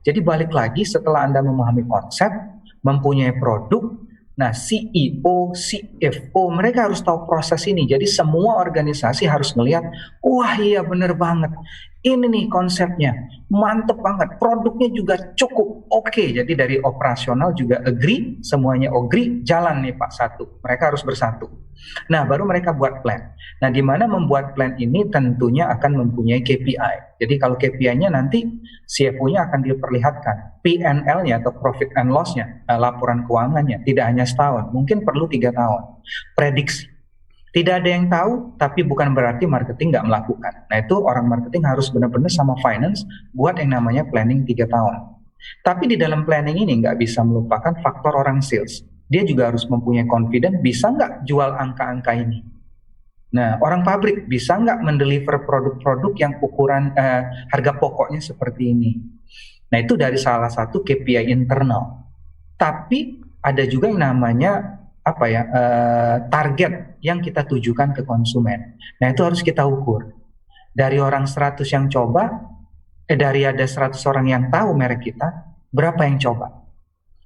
Jadi balik lagi, setelah Anda memahami konsep, mempunyai produk, nah CEO, CFO, mereka harus tahu proses ini. Jadi semua organisasi harus melihat, wah iya bener banget, ini nih konsepnya, mantep banget, produknya juga cukup, oke. Jadi dari operasional juga agree, semuanya agree, jalan nih Pak satu, mereka harus bersatu. Nah, baru mereka buat plan. Nah, di mana membuat plan ini tentunya akan mempunyai KPI. Jadi kalau KPI-nya nanti CFO-nya akan diperlihatkan, P&L-nya atau profit and loss-nya, laporan keuangannya, tidak hanya setahun, mungkin perlu 3 tahun. Prediksi. Tidak ada yang tahu, tapi bukan berarti marketing nggak melakukan. Nah, itu orang marketing harus benar-benar sama finance buat yang namanya planning 3 tahun. Tapi di dalam planning ini nggak bisa melupakan faktor orang sales. Dia juga harus mempunyai confidence, bisa nggak jual angka-angka ini. Nah, orang pabrik bisa nggak mendeliver produk-produk yang ukuran harga pokoknya seperti ini. Nah, itu dari salah satu KPI internal. Tapi ada juga yang namanya target yang kita tujukan ke konsumen. Nah, itu harus kita ukur. Dari orang 100 yang coba, dari ada 100 orang yang tahu merek kita, berapa yang coba?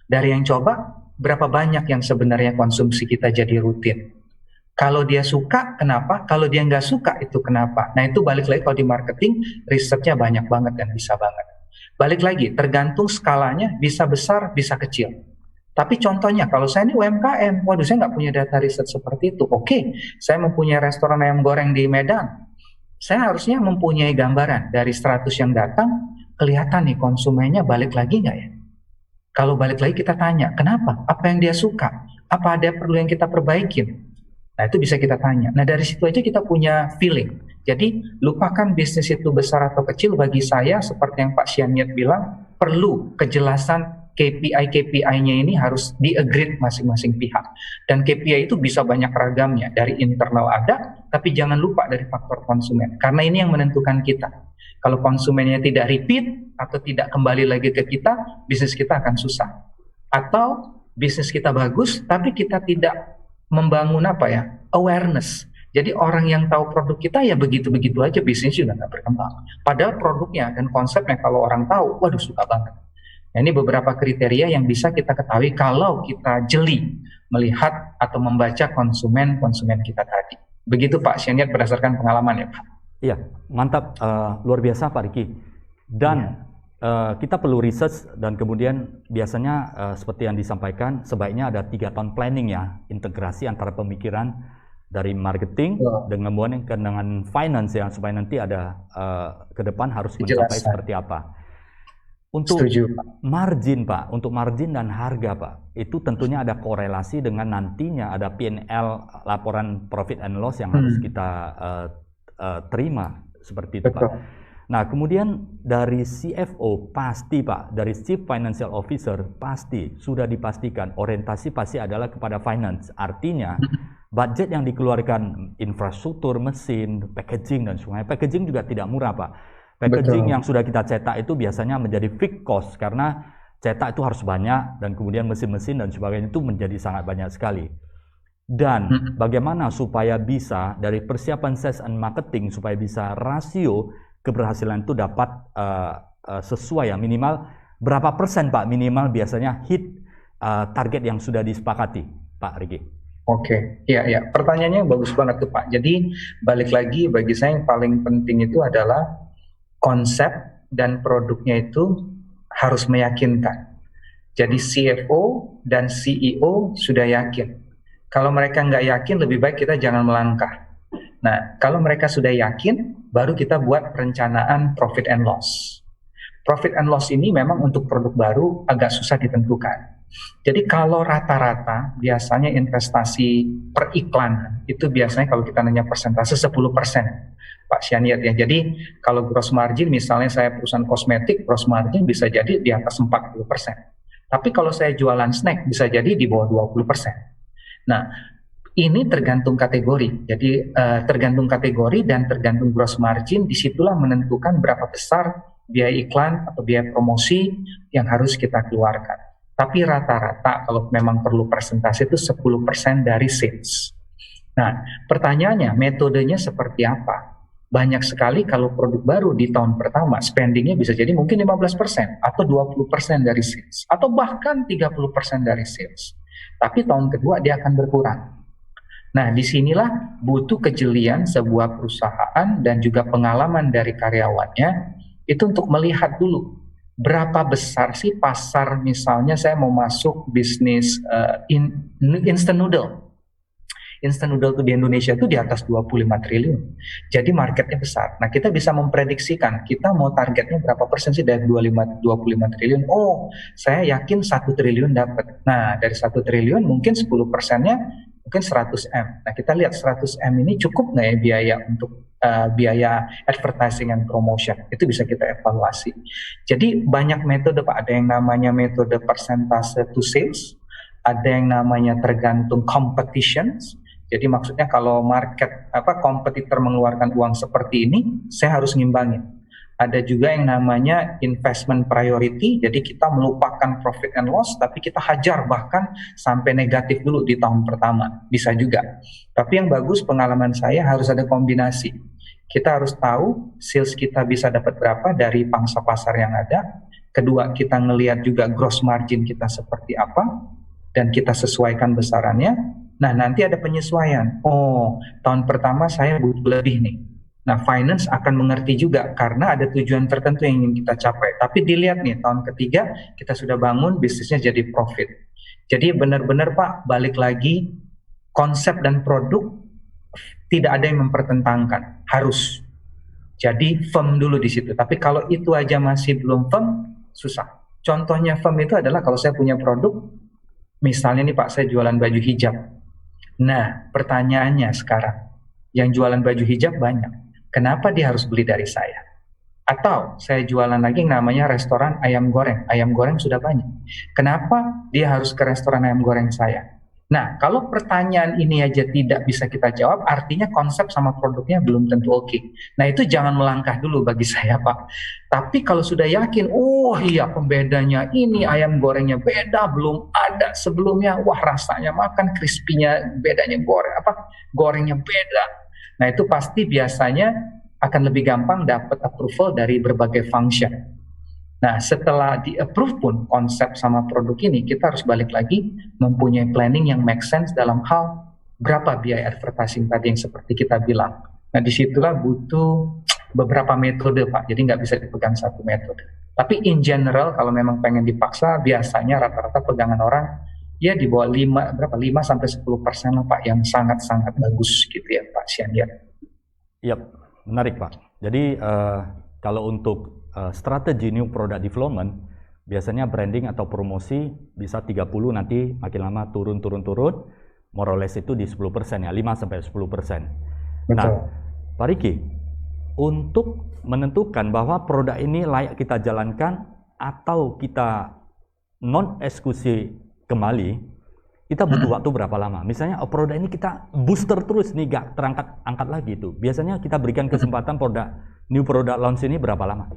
Dari yang coba, berapa banyak yang sebenarnya konsumsi kita jadi rutin? Kalau dia suka, kenapa? Kalau dia nggak suka, itu kenapa? Nah, itu balik lagi kalau di marketing, risetnya banyak banget dan bisa banget. Balik lagi, tergantung skalanya, bisa besar, bisa kecil. Tapi contohnya, kalau saya ini UMKM, waduh saya nggak punya data riset seperti itu. Oke, saya mempunyai restoran ayam goreng di Medan. Saya harusnya mempunyai gambaran dari 100 yang datang, kelihatan nih konsumennya balik lagi nggak ya? Kalau balik lagi kita tanya, kenapa? Apa yang dia suka? Apa ada perlu yang kita perbaikin? Nah, itu bisa kita tanya. Nah, dari situ aja kita punya feeling. Jadi, lupakan bisnis itu besar atau kecil. Bagi saya, seperti yang Pak Sianyet bilang, perlu kejelasan KPI-nya ini harus di-agree masing-masing pihak. Dan KPI itu bisa banyak ragamnya. Dari internal ada, tapi jangan lupa dari faktor konsumen. Karena ini yang menentukan kita. Kalau konsumennya tidak repeat atau tidak kembali lagi ke kita, bisnis kita akan susah. Atau bisnis kita bagus, tapi kita tidak membangun awareness. Jadi orang yang tahu produk kita ya begitu-begitu aja, bisnis juga nggak berkembang. Padahal produknya dan konsepnya kalau orang tahu, waduh suka banget. Nah, ini beberapa kriteria yang bisa kita ketahui kalau kita jeli melihat atau membaca konsumen kita tadi. Begitu Pak Sianyet berdasarkan pengalaman ya Pak. Iya, mantap, luar biasa Pak Riki. Dan kita perlu research dan kemudian biasanya seperti yang disampaikan, sebaiknya ada 3 tahun planning ya, integrasi antara pemikiran dari marketing dengan finance ya, supaya nanti ada ke depan harus mencapai seperti apa. Untuk margin Pak, untuk margin dan harga Pak, itu tentunya ada korelasi dengan nantinya ada P&L, laporan profit and loss yang harus kita terima seperti itu Pak. Nah, kemudian dari CFO pasti Pak, dari Chief Financial Officer pasti sudah dipastikan orientasi pasti adalah kepada finance. Artinya budget yang dikeluarkan infrastruktur, mesin, packaging dan sebagainya. Packaging juga tidak murah Pak. Packaging yang sudah kita cetak itu biasanya menjadi fixed cost karena cetak itu harus banyak, dan kemudian mesin-mesin dan sebagainya itu menjadi sangat banyak sekali. Dan bagaimana supaya bisa dari persiapan sales and marketing supaya bisa rasio keberhasilan itu dapat sesuai ya, minimal berapa persen Pak minimal biasanya hit target yang sudah disepakati Pak Riki? Oke, ya, pertanyaannya bagus banget tuh Pak. Jadi balik lagi, bagi saya yang paling penting itu adalah konsep dan produknya itu harus meyakinkan. Jadi CFO dan CEO sudah yakin. Kalau mereka nggak yakin, lebih baik kita jangan melangkah. Nah, kalau mereka sudah yakin, baru kita buat perencanaan profit and loss. Profit and loss ini memang untuk produk baru agak susah ditentukan. Jadi kalau rata-rata biasanya investasi periklanan itu biasanya kalau kita nanya persentase 10% Pak Syaniat ya. Jadi kalau gross margin misalnya saya perusahaan kosmetik, gross margin bisa jadi di atas 40%. Tapi kalau saya jualan snack bisa jadi di bawah 20%. Nah, ini tergantung kategori. Jadi tergantung kategori dan tergantung gross margin, disitulah menentukan berapa besar biaya iklan atau biaya promosi yang harus kita keluarkan. Tapi rata-rata kalau memang perlu persentase itu 10% dari sales. Nah, pertanyaannya metodenya seperti apa? Banyak sekali kalau produk baru di tahun pertama spendingnya bisa jadi mungkin 15% atau 20% dari sales atau bahkan 30% dari sales. Tapi tahun kedua dia akan berkurang. Nah, disinilah butuh kejelian sebuah perusahaan dan juga pengalaman dari karyawannya itu untuk melihat dulu berapa besar sih pasar. Misalnya saya mau masuk bisnis instant noodle. Instant noodle itu di Indonesia itu di atas 25 triliun. Jadi marketnya besar. Nah, kita bisa memprediksikan kita mau targetnya berapa persen sih dari 25 triliun. Oh, saya yakin 1 triliun dapat. Nah, dari 1 triliun mungkin 10%-nya mungkin 100 M. Nah, kita lihat 100 M ini cukup nggak ya biaya untuk biaya advertising and promotion. Itu bisa kita evaluasi. Jadi banyak metode Pak. Ada yang namanya metode persentase to sales, ada yang namanya tergantung competitions. Jadi maksudnya kalau kompetitor mengeluarkan uang seperti ini, saya harus ngimbangin. Ada juga yang namanya investment priority, jadi kita melupakan profit and loss, tapi kita hajar bahkan sampai negatif dulu di tahun pertama, bisa juga. Tapi yang bagus pengalaman saya harus ada kombinasi. Kita harus tahu sales kita bisa dapat berapa dari pangsa pasar yang ada. Kedua, kita ngelihat juga gross margin kita seperti apa, dan kita sesuaikan besarannya. Nah, nanti ada penyesuaian. Oh, tahun pertama saya butuh lebih nih. Nah, finance akan mengerti juga karena ada tujuan tertentu yang ingin kita capai. Tapi dilihat nih, tahun ketiga kita sudah bangun bisnisnya jadi profit. Jadi benar-benar Pak, balik lagi konsep dan produk tidak ada yang mempertentangkan, harus. Jadi firm dulu di situ. Tapi kalau itu aja masih belum firm, susah. Contohnya firm itu adalah kalau saya punya produk, misalnya nih Pak, saya jualan baju hijab. Nah, pertanyaannya sekarang, yang jualan baju hijab banyak. Kenapa dia harus beli dari saya? Atau saya jualan lagi yang namanya restoran ayam goreng. Ayam goreng sudah banyak. Kenapa dia harus ke restoran ayam goreng saya? Nah, kalau pertanyaan ini aja tidak bisa kita jawab, artinya konsep sama produknya belum tentu oke. Nah, itu jangan melangkah dulu bagi saya, Pak. Tapi kalau sudah yakin, oh iya pembedanya ini, ayam gorengnya beda, belum ada sebelumnya, wah rasanya makan, crispy-nya bedanya gorengnya beda. Nah, itu pasti biasanya akan lebih gampang dapat approval dari berbagai function. Nah, setelah di-approve pun konsep sama produk ini, kita harus balik lagi mempunyai planning yang make sense dalam hal berapa biaya advertising tadi yang seperti kita bilang. Nah, disitulah butuh beberapa metode, Pak. Jadi nggak bisa dipegang satu metode. Tapi in general, kalau memang pengen dipaksa, biasanya rata-rata pegangan orang ya di bawah 5-10% lah, Pak, yang sangat-sangat bagus gitu ya, Pak Syaniat. Iya, menarik, Pak. Jadi kalau untuk strategi new product development, biasanya branding atau promosi bisa 30, nanti makin lama turun, more or less itu di 10% ya, 5-10%. Nah, Pak Riki, untuk menentukan bahwa produk ini layak kita jalankan atau kita non-eksekusi kembali, kita butuh waktu berapa lama? Misalnya produk ini kita booster terus nih, gak terangkat lagi itu. Biasanya kita berikan kesempatan new product launch ini berapa lama?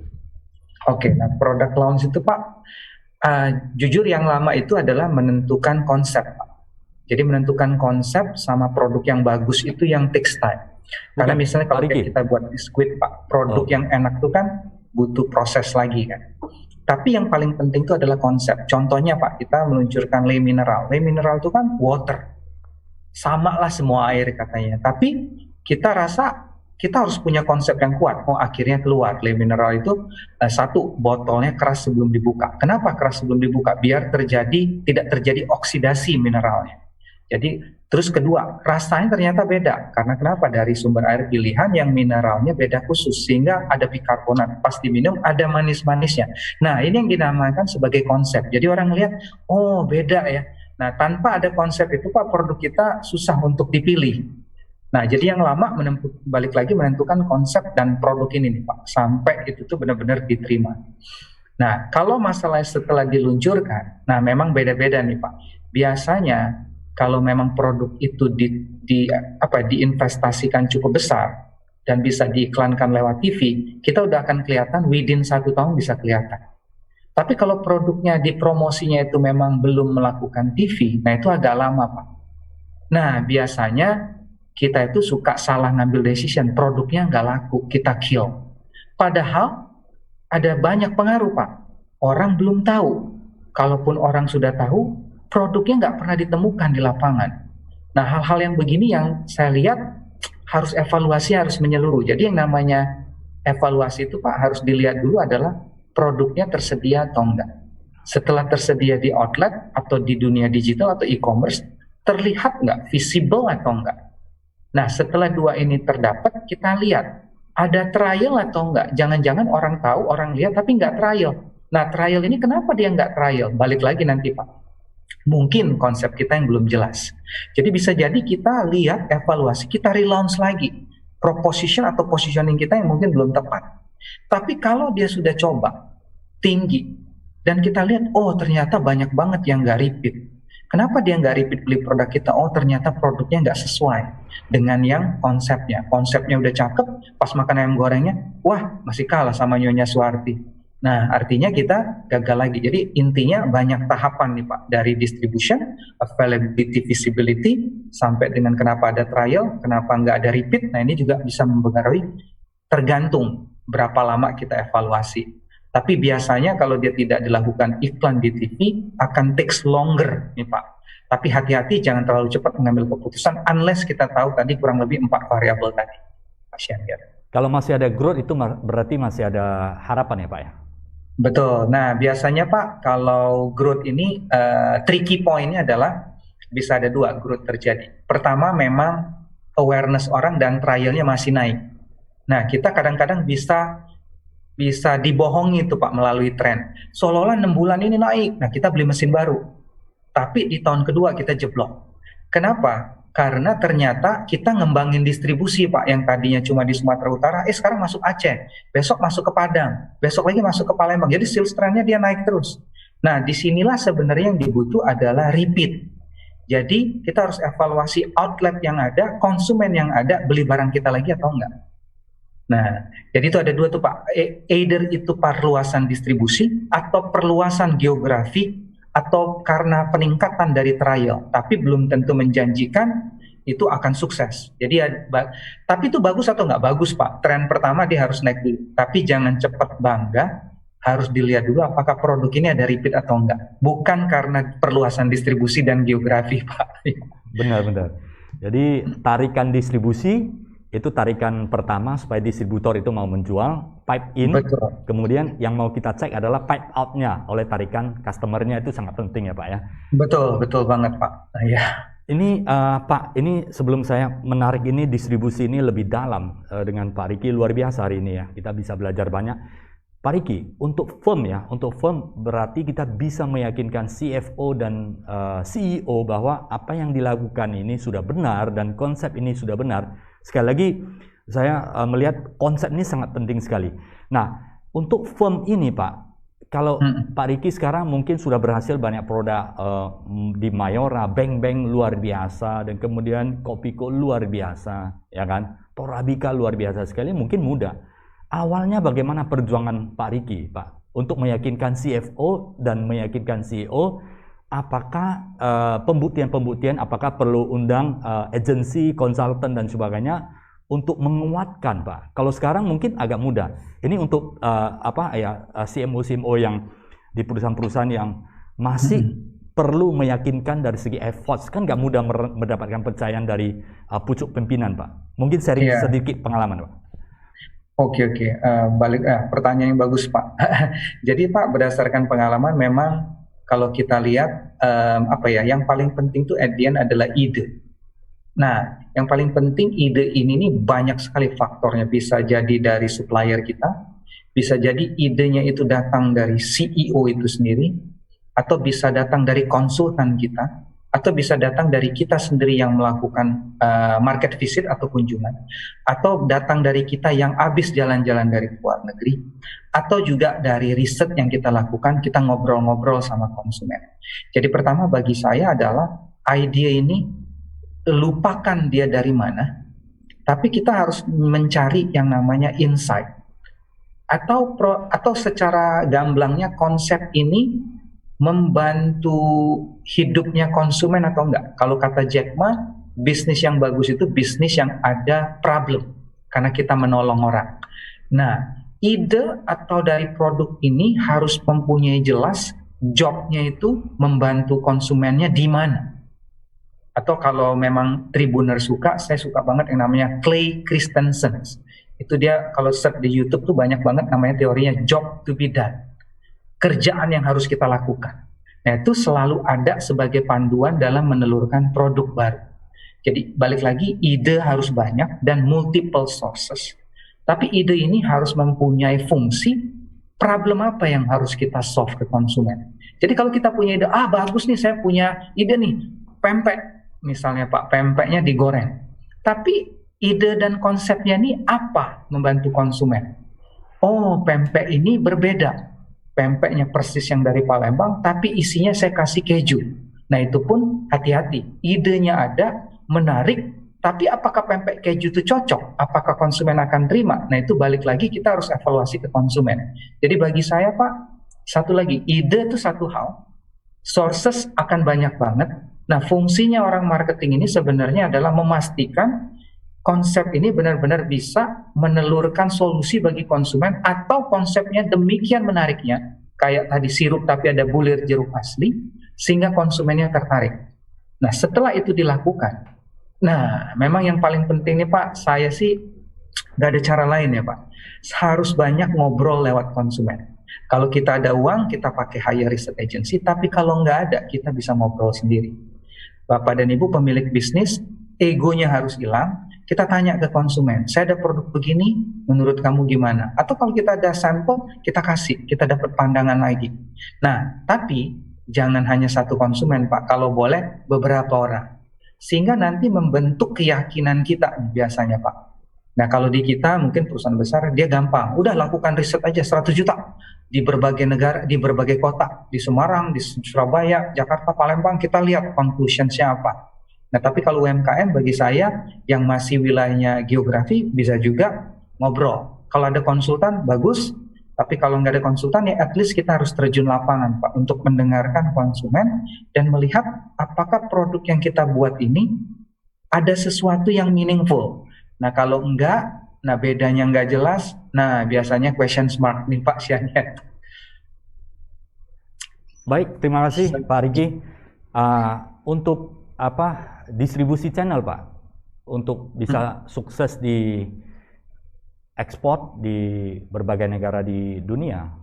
Oke, nah produk launch itu Pak, Jujur yang lama itu adalah menentukan konsep, Pak. Jadi menentukan konsep sama produk yang bagus itu yang takes time. Karena Bukan, misalnya Pak kalau Riki. kita buat biskuit, Pak, produk yang enak itu kan butuh proses lagi kan. Tapi yang paling penting itu adalah konsep. Contohnya Pak, kita meluncurkan lei mineral. Lei mineral itu kan water, sama lah semua air katanya. Tapi kita rasa kita harus punya konsep yang kuat. Oh, akhirnya keluar lei mineral itu satu, botolnya keras sebelum dibuka. Kenapa keras sebelum dibuka? Biar tidak terjadi oksidasi mineralnya. Jadi terus kedua, rasanya ternyata beda. Karena kenapa? Dari sumber air pilihan yang mineralnya beda khusus, sehingga ada bikarbonat. Pas diminum ada manis-manisnya. Nah, ini yang dinamakan sebagai konsep. Jadi orang lihat, oh beda ya. Nah, tanpa ada konsep itu Pak, produk kita susah untuk dipilih. Nah, jadi yang lama balik lagi menentukan konsep dan produk ini nih Pak, sampai itu tuh benar-benar diterima. Nah, kalau masalah setelah diluncurkan, nah memang beda-beda nih Pak. Biasanya kalau memang produk itu diinvestasikan cukup besar dan bisa diiklankan lewat TV, kita udah akan kelihatan within 1 tahun bisa kelihatan. Tapi kalau produknya dipromosinya itu memang belum melakukan TV, nah itu agak lama Pak. Nah, biasanya kita itu suka salah ngambil decision, produknya nggak laku, kita kill. Padahal ada banyak pengaruh Pak. Orang belum tahu. Kalaupun orang sudah tahu, produknya nggak pernah ditemukan di lapangan. Nah, hal-hal yang begini yang saya lihat harus evaluasi, harus menyeluruh. Jadi yang namanya evaluasi itu Pak harus dilihat dulu adalah produknya tersedia atau enggak. Setelah tersedia di outlet atau di dunia digital atau e-commerce, terlihat nggak, visible atau enggak. Nah, setelah dua ini terdapat, kita lihat ada trial atau enggak. Jangan-jangan orang tahu, orang lihat, tapi nggak trial. Nah, trial ini kenapa dia nggak trial? Balik lagi nanti Pak. Mungkin konsep kita yang belum jelas. Jadi bisa jadi kita lihat, evaluasi, kita relaunch lagi. Proposition atau positioning kita yang mungkin belum tepat. Tapi kalau dia sudah coba, tinggi, dan kita lihat, oh ternyata banyak banget yang nggak repeat. Kenapa dia nggak repeat beli produk kita? Oh ternyata produknya nggak sesuai dengan yang konsepnya. Konsepnya udah cakep, pas makan ayam gorengnya, wah masih kalah sama Nyonya Suwarti. Nah artinya kita gagal lagi. Jadi intinya banyak tahapan nih Pak. Dari distribution, availability, visibility, sampai dengan kenapa ada trial, kenapa nggak ada repeat. Nah ini juga bisa mempengaruhi, tergantung berapa lama kita evaluasi. Tapi biasanya kalau dia tidak dilakukan iklan di TV akan takes longer nih Pak. Tapi hati-hati jangan terlalu cepat mengambil keputusan unless kita tahu tadi kurang lebih 4 variabel tadi. Pak Syahir. Kalau masih ada growth itu berarti masih ada harapan ya Pak ya? Betul. Nah biasanya Pak kalau growth ini tricky point-nya adalah bisa ada 2 growth terjadi. Pertama memang awareness orang dan trialnya masih naik. Nah kita kadang-kadang bisa dibohongi tuh Pak melalui tren. Seolah-olah 6 bulan ini naik, nah kita beli mesin baru. Tapi di tahun kedua kita jeblok. Kenapa? Karena ternyata kita ngembangin distribusi Pak, yang tadinya cuma di Sumatera Utara, sekarang masuk Aceh, besok masuk ke Padang, besok lagi masuk ke Palembang. Jadi sales trendnya dia naik terus. Nah disinilah sebenarnya yang dibutuh adalah repeat. Jadi kita harus evaluasi outlet yang ada, konsumen yang ada, beli barang kita lagi atau enggak. Nah, jadi itu ada 2 tuh Pak, either itu perluasan distribusi atau perluasan geografi atau karena peningkatan dari trial, tapi belum tentu menjanjikan itu akan sukses. Jadi tapi itu bagus atau nggak bagus Pak? Tren pertama dia harus naik dulu, tapi jangan cepat bangga, harus dilihat dulu apakah produk ini ada repeat atau enggak. Bukan karena perluasan distribusi dan geografi Pak. Benar-benar. Jadi tarikan distribusi itu tarikan pertama supaya distributor itu mau menjual, pipe in. Betul. Kemudian yang mau kita cek adalah pipe out-nya oleh tarikan customer-nya, itu sangat penting ya Pak ya. Betul, betul banget Pak. Ya. Ini Pak, ini sebelum saya menarik ini distribusi ini lebih dalam dengan Pak Riki, luar biasa hari ini ya. Kita bisa belajar banyak. Pak Riki, untuk firm ya, untuk firm berarti kita bisa meyakinkan CFO dan CEO bahwa apa yang dilakukan ini sudah benar dan konsep ini sudah benar. Sekali lagi, saya melihat konsep ini sangat penting sekali. Nah, untuk firm ini Pak, kalau Pak Riki sekarang mungkin sudah berhasil banyak produk di Mayora, bank-bank luar biasa, dan kemudian Kopiko luar biasa, ya kan? Torabika luar biasa sekali, mungkin mudah. Awalnya bagaimana perjuangan Pak Riki, Pak? untuk meyakinkan CFO dan meyakinkan CEO, apakah pembuktian-pembuktian, apakah perlu undang agensi, konsultan dan sebagainya untuk menguatkan, Pak. Kalau sekarang mungkin agak mudah. Ini untuk CMO yang di perusahaan-perusahaan yang masih perlu meyakinkan dari segi efforts, kan nggak mudah mendapatkan percayaan dari pucuk pimpinan, Pak. Mungkin sharing sedikit pengalaman, Pak. Oke. Pertanyaan yang bagus, Pak. Jadi Pak, berdasarkan pengalaman memang kalau kita lihat yang paling penting tuh at the end adalah ide. Nah, yang paling penting ide ini nih banyak sekali faktornya. Bisa jadi dari supplier kita, bisa jadi idenya itu datang dari CEO itu sendiri, atau bisa datang dari konsultan kita, atau bisa datang dari kita sendiri yang melakukan market visit atau kunjungan, atau datang dari kita yang habis jalan-jalan dari luar negeri, atau juga dari riset yang kita lakukan, kita ngobrol-ngobrol sama konsumen. Jadi pertama bagi saya adalah ide ini lupakan dia dari mana, tapi kita harus mencari yang namanya insight. Atau secara gamblangnya konsep ini membantu hidupnya konsumen atau enggak. Kalau kata Jack Ma, bisnis yang bagus itu bisnis yang ada problem, karena kita menolong orang. Nah, ide atau dari produk ini harus mempunyai jelas jobnya itu membantu konsumennya di mana. Atau kalau memang Tribuner suka, saya suka banget yang namanya Clay Christensen. Itu dia kalau search di YouTube tuh banyak banget namanya teorinya job to be done. Kerjaan yang harus kita lakukan. Nah, itu selalu ada sebagai panduan dalam menelurkan produk baru. Jadi balik lagi, ide harus banyak dan multiple sources. Tapi ide ini harus mempunyai fungsi, problem apa yang harus kita solve ke konsumen. Jadi kalau kita punya ide, bagus nih saya punya ide nih, pempek misalnya Pak, pempeknya digoreng. Tapi ide dan konsepnya nih apa membantu konsumen? Oh, pempek ini berbeda. Pempeknya persis yang dari Palembang, tapi isinya saya kasih keju. Nah itu pun hati-hati, idenya ada, menarik, tapi apakah pempek keju itu cocok? Apakah konsumen akan terima? Nah itu balik lagi kita harus evaluasi ke konsumen. Jadi bagi saya Pak, satu lagi, ide itu satu hal, sources akan banyak banget. Nah fungsinya orang marketing ini sebenarnya adalah memastikan konsep ini benar-benar bisa menelurkan solusi bagi konsumen, atau konsepnya demikian menariknya, kayak tadi sirup tapi ada bulir jeruk asli, sehingga konsumennya tertarik. Nah setelah itu dilakukan, nah memang yang paling penting nih Pak, saya sih gak ada cara lain ya Pak, harus banyak ngobrol lewat konsumen. Kalau kita ada uang, kita pakai hire research agency, tapi kalau nggak ada, kita bisa ngobrol sendiri. Bapak dan Ibu pemilik bisnis, egonya harus hilang. Kita tanya ke konsumen, saya ada produk begini, menurut kamu gimana? Atau kalau kita ada sampel, kita kasih, kita dapat pandangan lagi. Nah, tapi jangan hanya satu konsumen Pak, kalau boleh beberapa orang. Sehingga nanti membentuk keyakinan kita biasanya Pak. Nah kalau di kita mungkin perusahaan besar, dia gampang, udah lakukan riset aja 100 juta. Di berbagai negara, di berbagai kota, di Semarang, di Surabaya, Jakarta, Palembang, kita lihat conclusion-nya apa. Nah, tapi kalau UMKM bagi saya yang masih wilayahnya geografi bisa juga ngobrol. Kalau ada konsultan bagus, tapi kalau nggak ada konsultan ya at least kita harus terjun lapangan Pak untuk mendengarkan konsumen dan melihat apakah produk yang kita buat ini ada sesuatu yang meaningful. Nah, kalau enggak, nah bedanya nggak jelas, nah biasanya question mark nih Pak Syaniat. Baik, terima kasih Pak Riki. Untuk distribusi channel Pak, untuk bisa sukses di ekspor di berbagai negara di dunia,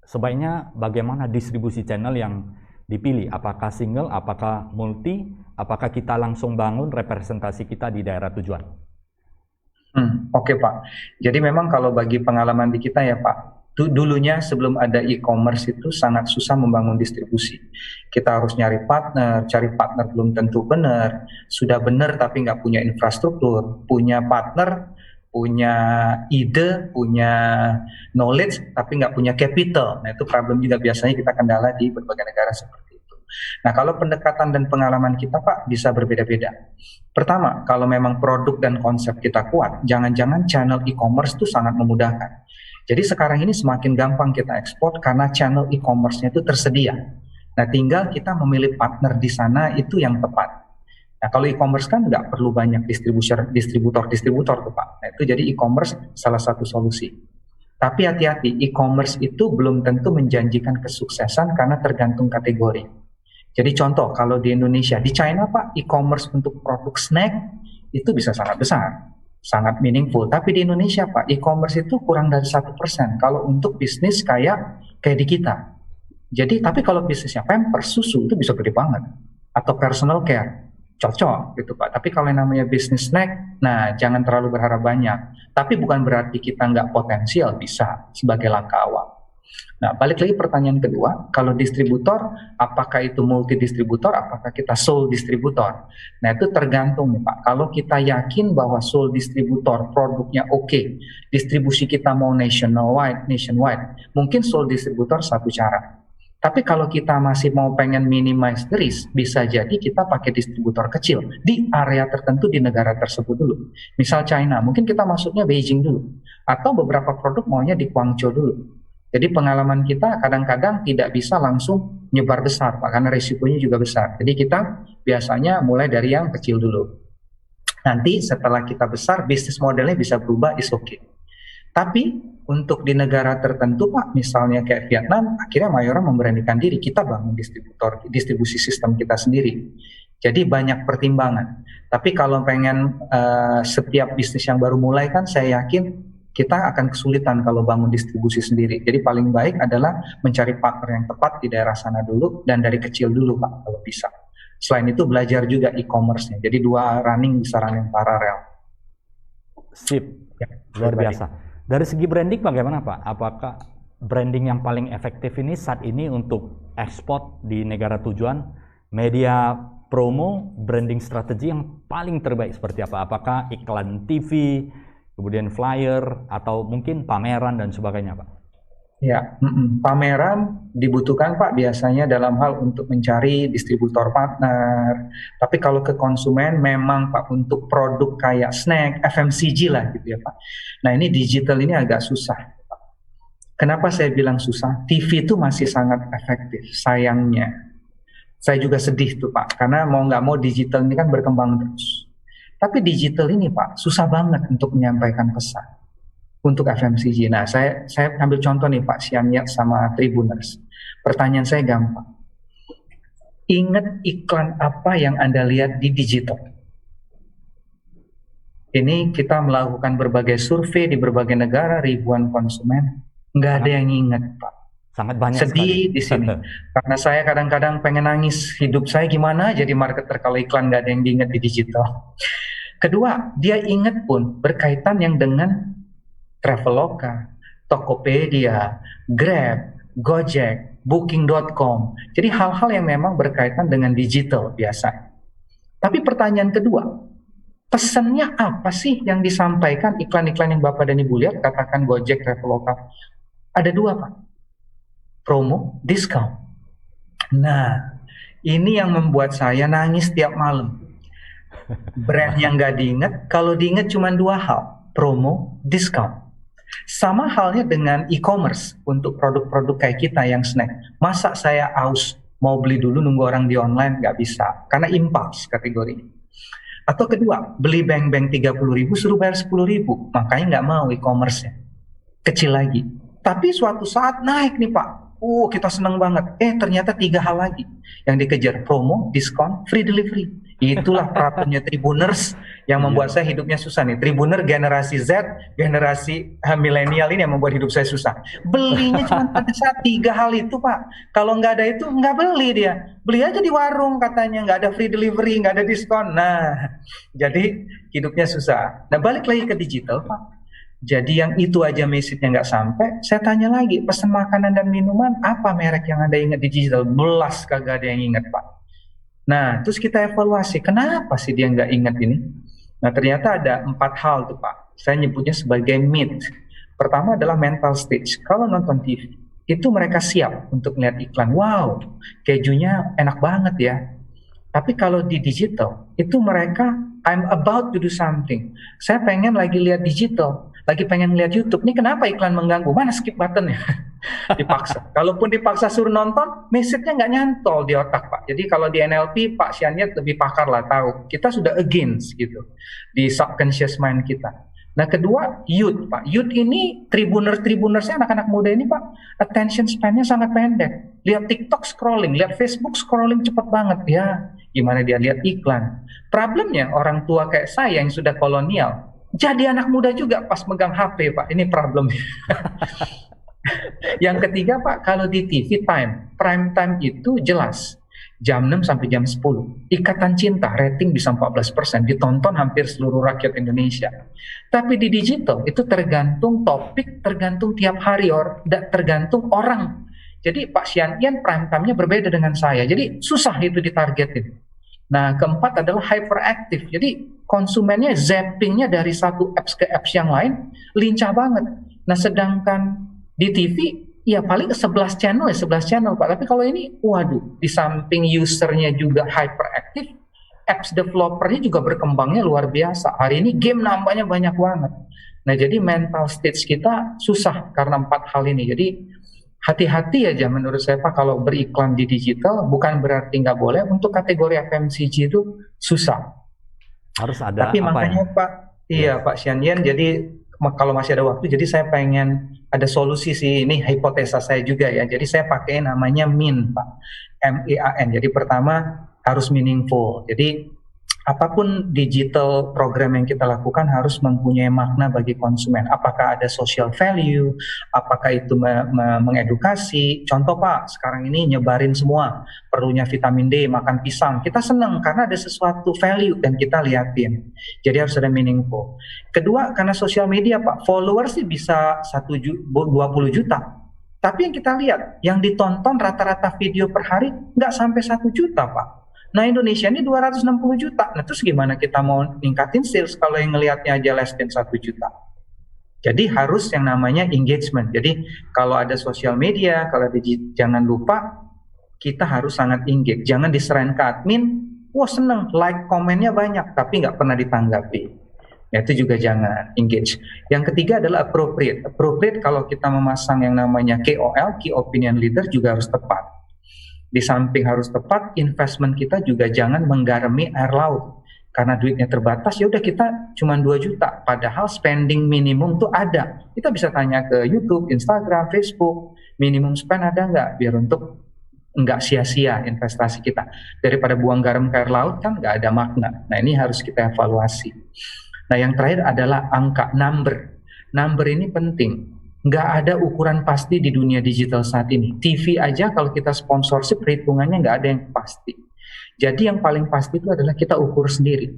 sebaiknya bagaimana distribusi channel yang dipilih? Apakah single, apakah multi, apakah kita langsung bangun representasi kita di daerah tujuan? Oke Pak, jadi memang kalau bagi pengalaman di kita ya Pak, dulunya sebelum ada e-commerce itu sangat susah membangun distribusi. Kita harus cari partner belum tentu benar, sudah benar tapi nggak punya infrastruktur, punya partner, punya ide, punya knowledge, tapi nggak punya capital. Nah itu problem juga biasanya kita kendala di berbagai negara seperti itu. Nah kalau pendekatan dan pengalaman kita Pak bisa berbeda-beda. Pertama, kalau memang produk dan konsep kita kuat, jangan-jangan channel e-commerce itu sangat memudahkan. Jadi sekarang ini semakin gampang kita ekspor karena channel e-commerce-nya itu tersedia. Nah, tinggal kita memilih partner di sana itu yang tepat. Nah, kalau e-commerce kan nggak perlu banyak distributor tuh Pak. Nah, itu jadi e-commerce salah satu solusi. Tapi hati-hati, e-commerce itu belum tentu menjanjikan kesuksesan karena tergantung kategori. Jadi contoh, kalau di Indonesia, di China Pak, e-commerce untuk produk snack itu bisa sangat besar, sangat meaningful. Tapi di Indonesia Pak, e-commerce itu kurang dari 1%. Kalau untuk bisnis kayak di kita. Jadi, tapi kalau bisnisnya Pampers, susu itu bisa gede banget. Atau personal care, cocok gitu Pak. Tapi kalau yang namanya bisnis snack, nah jangan terlalu berharap banyak. Tapi bukan berarti kita nggak potensial, bisa sebagai langkah awal. Nah, balik lagi pertanyaan kedua, kalau distributor, apakah itu multi distributor, apakah kita sole distributor? Nah, itu tergantung nih Pak. Kalau kita yakin bahwa sole distributor produknya oke, distribusi kita mau nationwide, mungkin sole distributor satu cara. Tapi kalau kita masih mau pengen minimize the risk, bisa jadi kita pakai distributor kecil di area tertentu di negara tersebut dulu. Misal China, mungkin kita masuknya Beijing dulu. Atau beberapa produk maunya di Guangzhou dulu. Jadi pengalaman kita kadang-kadang tidak bisa langsung nyebar besar, Pak, karena risikonya juga besar. Jadi kita biasanya mulai dari yang kecil dulu. Nanti setelah kita besar, bisnis modelnya bisa berubah, is okay. Tapi untuk di negara tertentu Pak, misalnya kayak Vietnam, akhirnya Mayora memberanikan diri, kita bangun distribusi sistem kita sendiri. Jadi banyak pertimbangan. Tapi kalau pengen setiap bisnis yang baru mulai kan, saya yakin kita akan kesulitan kalau bangun distribusi sendiri. Jadi paling baik adalah mencari partner yang tepat di daerah sana dulu, dan dari kecil dulu Pak, kalau bisa. Selain itu belajar juga e-commerce-nya. Jadi dua bisa running paralel. Sip, ya, luar biasa. Dari segi branding bagaimana Pak? Apakah branding yang paling efektif ini saat ini untuk ekspor di negara tujuan, media promo, branding strategi yang paling terbaik seperti apa? Apakah iklan TV, kemudian flyer, atau mungkin pameran dan sebagainya Pak? Ya, pameran dibutuhkan Pak biasanya dalam hal untuk mencari distributor partner. Tapi kalau ke konsumen memang Pak untuk produk kayak snack, FMCG lah gitu ya Pak. Nah ini digital ini agak susah Pak. Kenapa saya bilang susah? TV itu masih sangat efektif, sayangnya. Saya juga sedih tuh Pak, karena mau nggak mau digital ini kan berkembang terus. Tapi digital ini Pak, susah banget untuk menyampaikan pesan. Untuk FMCG. Nah, saya ambil contoh nih Pak Sianyat sama Tribuners. Pertanyaan saya gampang. Ingat iklan apa yang Anda lihat di digital? Ini kita melakukan berbagai survei di berbagai negara, ribuan konsumen. Nggak ada yang ingat Pak. Sangat banyak sedih sekali di sini. Karena saya kadang-kadang pengen nangis. Hidup saya gimana jadi marketer kalau iklan nggak ada yang diingat di digital. Kedua, dia ingat pun berkaitan yang dengan Traveloka, Tokopedia, Grab, Gojek, Booking.com. Jadi hal-hal yang memang berkaitan dengan digital biasa. Tapi pertanyaan kedua, pesannya apa sih yang disampaikan iklan-iklan yang Bapak dan Ibu lihat, katakan Gojek, Traveloka? Ada dua Pak, promo, diskon. Nah, ini yang membuat saya nangis tiap malam. Brand yang nggak diingat, kalau diingat cuma dua hal, promo, diskon. Sama halnya dengan e-commerce untuk produk-produk kayak kita yang snack. Masa saya aus mau beli dulu nunggu orang di online? Nggak bisa, karena impuls kategorinya. Atau kedua, beli beng-beng 30.000 suruh bayar 10.000, makanya nggak mau e-commerce-nya. Kecil lagi. Tapi suatu saat naik nih Pak, kita senang banget. Ternyata 3 hal lagi yang dikejar, promo, diskon, free delivery. Itulah peraturannya Tribuners yang membuat saya hidupnya susah nih. Tribuner generasi Z, generasi milenial ini yang membuat hidup saya susah. Belinya cuma pada saat 3 hal itu Pak. Kalau nggak ada itu nggak beli dia. Beli aja di warung katanya, nggak ada free delivery, nggak ada diskon. Nah, jadi hidupnya susah. Nah balik lagi ke digital Pak. Jadi yang itu aja message-nya nggak sampai, saya tanya lagi, pesan makanan dan minuman, apa merek yang Anda ingat di digital? Belas kagak ada yang ingat Pak. Nah, terus kita evaluasi, kenapa sih dia nggak ingat ini? Nah, ternyata ada 4 hal tuh Pak. Saya nyebutnya sebagai myth. Pertama adalah mental stage. Kalau nonton TV, itu mereka siap untuk melihat iklan. Wow, kejunya enak banget ya. Tapi kalau di digital, itu mereka, I'm about to do something. Saya pengen lagi lihat digital. lagi pengen lihat YouTube, nih kenapa iklan mengganggu? Mana skip button ya? Dipaksa. Kalaupun dipaksa suruh nonton, message-nya nggak nyantol di otak, Pak. Jadi kalau di NLP, Pak Syaniat lebih pakar lah tahu. Kita sudah against gitu di subconscious mind kita. Nah kedua, youth, Pak. Youth ini tribunersnya anak-anak muda ini, Pak, attention span-nya sangat pendek. Lihat TikTok scrolling, lihat Facebook scrolling cepat banget. Ya, gimana dia lihat iklan. Problemnya orang tua kayak saya yang sudah kolonial, jadi anak muda juga pas megang HP, Pak. Ini problemnya. Yang ketiga, Pak, kalau di TV prime time itu jelas. Jam 6 sampai jam 10. Ikatan Cinta, rating bisa 14%. Ditonton hampir seluruh rakyat Indonesia. Tapi di digital itu tergantung topik, tergantung tiap hari, tergantung orang. Jadi Pak Syaniat prime time-nya berbeda dengan saya. Jadi susah itu ditargetin. Nah, keempat adalah hyperactive. Jadi konsumennya zappingnya dari satu apps ke apps yang lain lincah banget. Nah, sedangkan di TV ya paling 11 channel ya 11 channel, Pak. Tapi kalau ini waduh, di samping usernya juga hyperactive, apps developernya juga berkembangnya luar biasa. Hari ini game nambahnya banyak banget. Nah, jadi mental stage kita susah karena 4 hal ini. Jadi hati-hati aja menurut saya, Pak, kalau beriklan di digital. Bukan berarti nggak boleh. Untuk kategori FMCG itu susah. Harus ada. Tapi makanya Pak, iya Pak Syanian, jadi kalau masih ada waktu, jadi saya pengen ada solusi sih. Ini hipotesa saya juga ya. Jadi saya pakai namanya MIN, Pak. MEAN. Jadi pertama harus meaningful. Jadi apapun digital program yang kita lakukan harus mempunyai makna bagi konsumen. Apakah ada social value, apakah itu mengedukasi. Contoh, Pak, sekarang ini nyebarin semua, perlunya vitamin D, makan pisang. Kita senang karena ada sesuatu value dan kita liatin. Jadi harus ada meaningful. Kedua, karena sosial media, Pak, followers sih bisa 20 juta. Tapi yang kita lihat, yang ditonton rata-rata video per hari nggak sampai 1 juta, Pak. Nah, Indonesia ini 260 juta. Nah, terus gimana kita mau ningkatin sales kalau yang ngelihatnya aja less than 1 juta? Jadi harus yang namanya engagement. Jadi kalau ada sosial media, kalau ada, jangan lupa kita harus sangat engage. Jangan diserahin ke admin, wah seneng, like, komennya banyak, tapi nggak pernah ditanggapi. Ya, itu juga jangan engage. Yang ketiga adalah appropriate. Appropriate kalau kita memasang yang namanya KOL, Key Opinion Leader, juga harus tepat. Di samping harus tepat, investment kita juga jangan menggarami air laut. Karena duitnya terbatas, ya udah kita cuma 2 juta. Padahal spending minimum tuh ada. Kita bisa tanya ke YouTube, Instagram, Facebook, minimum spend ada nggak? Biar untuk nggak sia-sia investasi kita. Daripada buang garam ke air laut kan nggak ada makna. Nah, ini harus kita evaluasi. Nah, yang terakhir adalah angka, number. Number ini penting. Nggak ada ukuran pasti di dunia digital saat ini. TV aja kalau kita sponsorship, perhitungannya nggak ada yang pasti. Jadi yang paling pasti itu adalah kita ukur sendiri.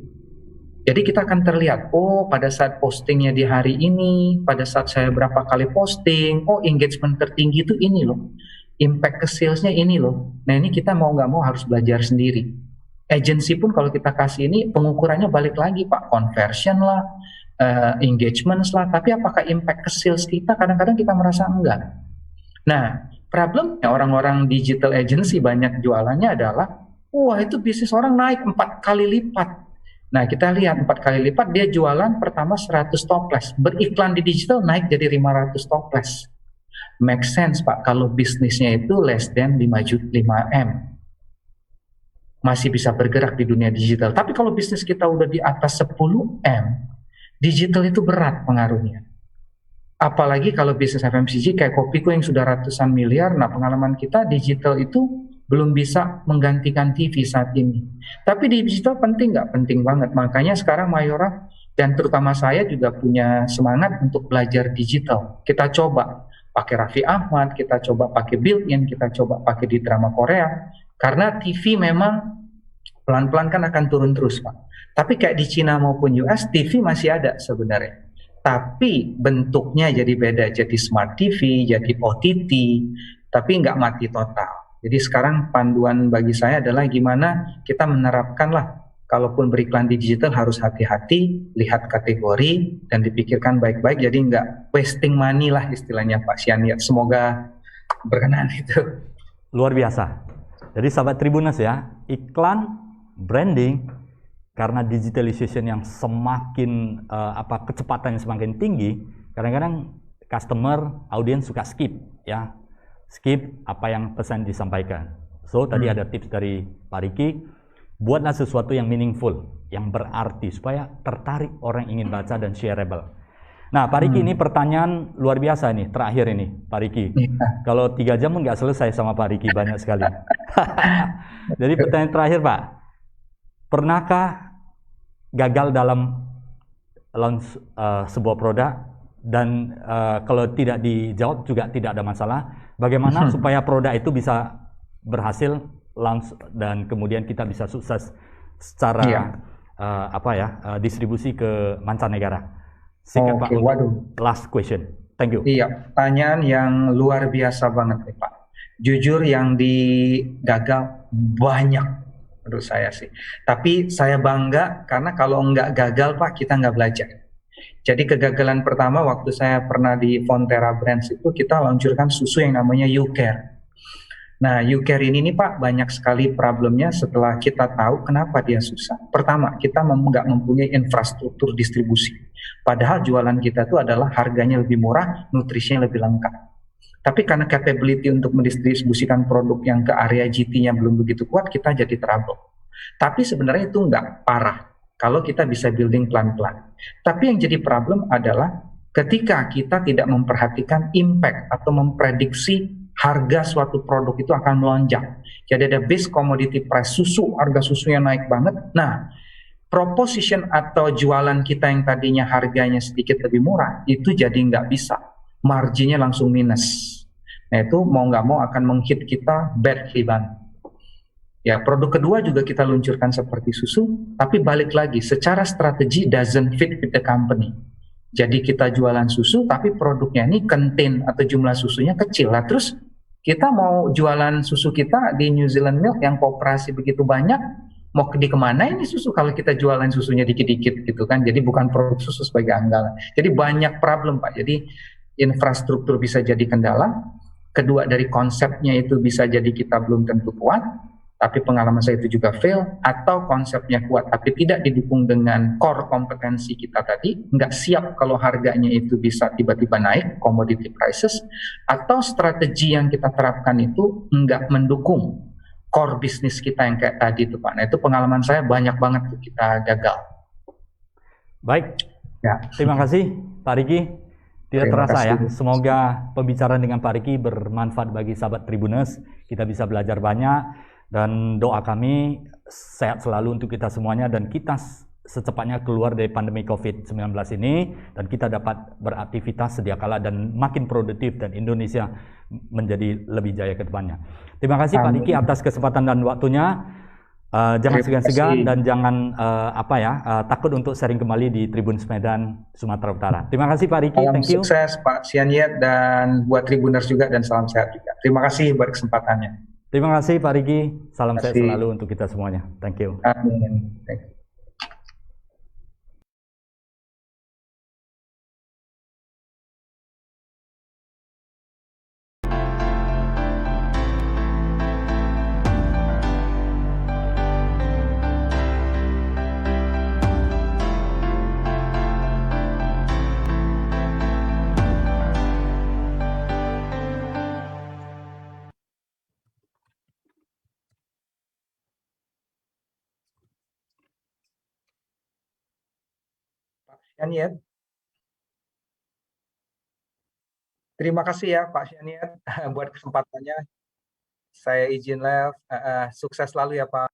Jadi kita akan terlihat, oh pada saat postingnya di hari ini, pada saat saya berapa kali posting, oh engagement tertinggi itu ini loh. Impact ke salesnya ini loh. Nah, ini kita mau nggak mau harus belajar sendiri. Agency pun kalau kita kasih ini, pengukurannya balik lagi, Pak. Conversion lah, engagement lah, tapi apakah impact ke sales kita? Kadang-kadang kita merasa enggak. Nah, problemnya orang-orang digital agency banyak jualannya adalah, wah itu bisnis orang naik 4 kali lipat. Nah, kita lihat 4 kali lipat, dia jualan pertama 100 toples, beriklan di digital naik jadi 500 toples. Make sense, Pak, kalau bisnisnya itu less than 5M. Masih bisa bergerak di dunia digital. Tapi kalau bisnis kita udah di atas 10M, digital itu berat pengaruhnya. Apalagi kalau bisnis FMCG kayak Kopiko yang sudah ratusan miliar, nah pengalaman kita digital itu belum bisa menggantikan TV saat ini. Tapi di digital penting nggak? Penting banget. Makanya sekarang Mayora dan terutama saya juga punya semangat untuk belajar digital. Kita coba pakai Raffi Ahmad, kita coba pakai built-in, kita coba pakai di drama Korea. Karena TV memang pelan-pelan kan akan turun terus, Pak. Tapi kayak di Cina maupun US, TV masih ada sebenarnya. Tapi bentuknya jadi beda, jadi smart TV, jadi OTT, tapi nggak mati total. Jadi sekarang panduan bagi saya adalah gimana kita menerapkan lah, kalaupun beriklan di digital harus hati-hati, lihat kategori, dan dipikirkan baik-baik, jadi nggak wasting money lah istilahnya Pak Syaniat. Semoga berkenan itu. Luar biasa. Jadi sahabat Tribuners ya, iklan, branding, karena digitalization yang semakin kecepatannya semakin tinggi, kadang-kadang customer, audiens suka skip ya. Skip apa yang pesan disampaikan. So, tadi ada tips dari Pak Riki, buatlah sesuatu yang meaningful, yang berarti supaya tertarik orang ingin baca dan shareable. Nah, Pak Riki, ini pertanyaan luar biasa nih, terakhir ini, Pak Riki. Kalau 3 jam pun nggak selesai sama Pak Riki, banyak sekali. Jadi pertanyaan terakhir, Pak. Pernahkah gagal dalam launch sebuah produk? Dan kalau tidak dijawab juga tidak ada masalah. Bagaimana supaya produk itu bisa berhasil launch dan kemudian kita bisa sukses secara distribusi ke mancanegara? Singkat Pak, last question. Thank you. Iya, pertanyaan yang luar biasa banget nih Pak. Jujur yang digagal banyak menurut saya sih. Tapi saya bangga karena kalau nggak gagal Pak, kita nggak belajar. Jadi kegagalan pertama waktu saya pernah di Fonterra Brands itu kita luncurkan susu yang namanya YouCare. Nah, YouCare ini nih Pak banyak sekali problemnya setelah kita tahu kenapa dia susah. Pertama, kita nggak mempunyai infrastruktur distribusi. Padahal jualan kita itu adalah harganya lebih murah, nutrisinya lebih lengkap. Tapi karena capability untuk mendistribusikan produk yang ke area GT-nya belum begitu kuat, kita jadi trouble. Tapi sebenarnya itu nggak parah kalau kita bisa building pelan-pelan. Tapi yang jadi problem adalah ketika kita tidak memperhatikan impact atau memprediksi harga suatu produk itu akan melonjak. Jadi ada base commodity price susu, harga susunya naik banget. Nah, proposition atau jualan kita yang tadinya harganya sedikit lebih murah, itu jadi nggak bisa. Marginnya langsung minus. Nah, itu mau nggak mau akan menghit kita bad rebound. Ya, produk kedua juga kita luncurkan seperti susu, tapi balik lagi, secara strategi doesn't fit with the company. Jadi kita jualan susu, tapi produknya ini contain atau jumlah susunya kecil. Lah terus kita mau jualan susu kita di New Zealand Milk yang kooperasi begitu banyak, mau di kemana ini susu kalau kita jualan susunya dikit-dikit gitu kan? Jadi bukan produk susu sebagai andalan. Jadi banyak problem Pak. Jadi infrastruktur bisa jadi kendala. Kedua dari konsepnya itu bisa jadi kita belum tentu kuat. Tapi pengalaman saya itu juga fail, atau konsepnya kuat tapi tidak didukung dengan core kompetensi kita tadi, nggak siap kalau harganya itu bisa tiba-tiba naik, commodity prices, atau strategi yang kita terapkan itu nggak mendukung core bisnis kita yang kayak tadi itu Pak. Nah itu pengalaman saya banyak banget tuh kita gagal. Baik, ya. Terima kasih Pak Riki. Tidak terasa ya, semoga pembicaraan dengan Pak Riki bermanfaat bagi sahabat Tribuners, kita bisa belajar banyak. Dan doa kami sehat selalu untuk kita semuanya dan kita secepatnya keluar dari pandemi COVID-19 ini dan kita dapat beraktivitas sedia kala dan makin produktif dan Indonesia menjadi lebih jaya ke depannya. Terima kasih Pak Riki atas kesempatan dan waktunya. Jangan segan-segan dan jangan takut untuk sharing kembali di Tribun Medan, Sumatera Utara. Terima kasih Pak Riki. Thank you. Sukses Pak Sianyet dan buat Tribuners juga dan salam sehat juga. Terima kasih buat kesempatannya. Terima kasih Pak Riki, salam sehat selalu untuk kita semuanya. Thank you. Amin. Thank you. Sianyet. Terima kasih ya Pak Sianyet buat kesempatannya. Saya izin live. Sukses selalu ya Pak.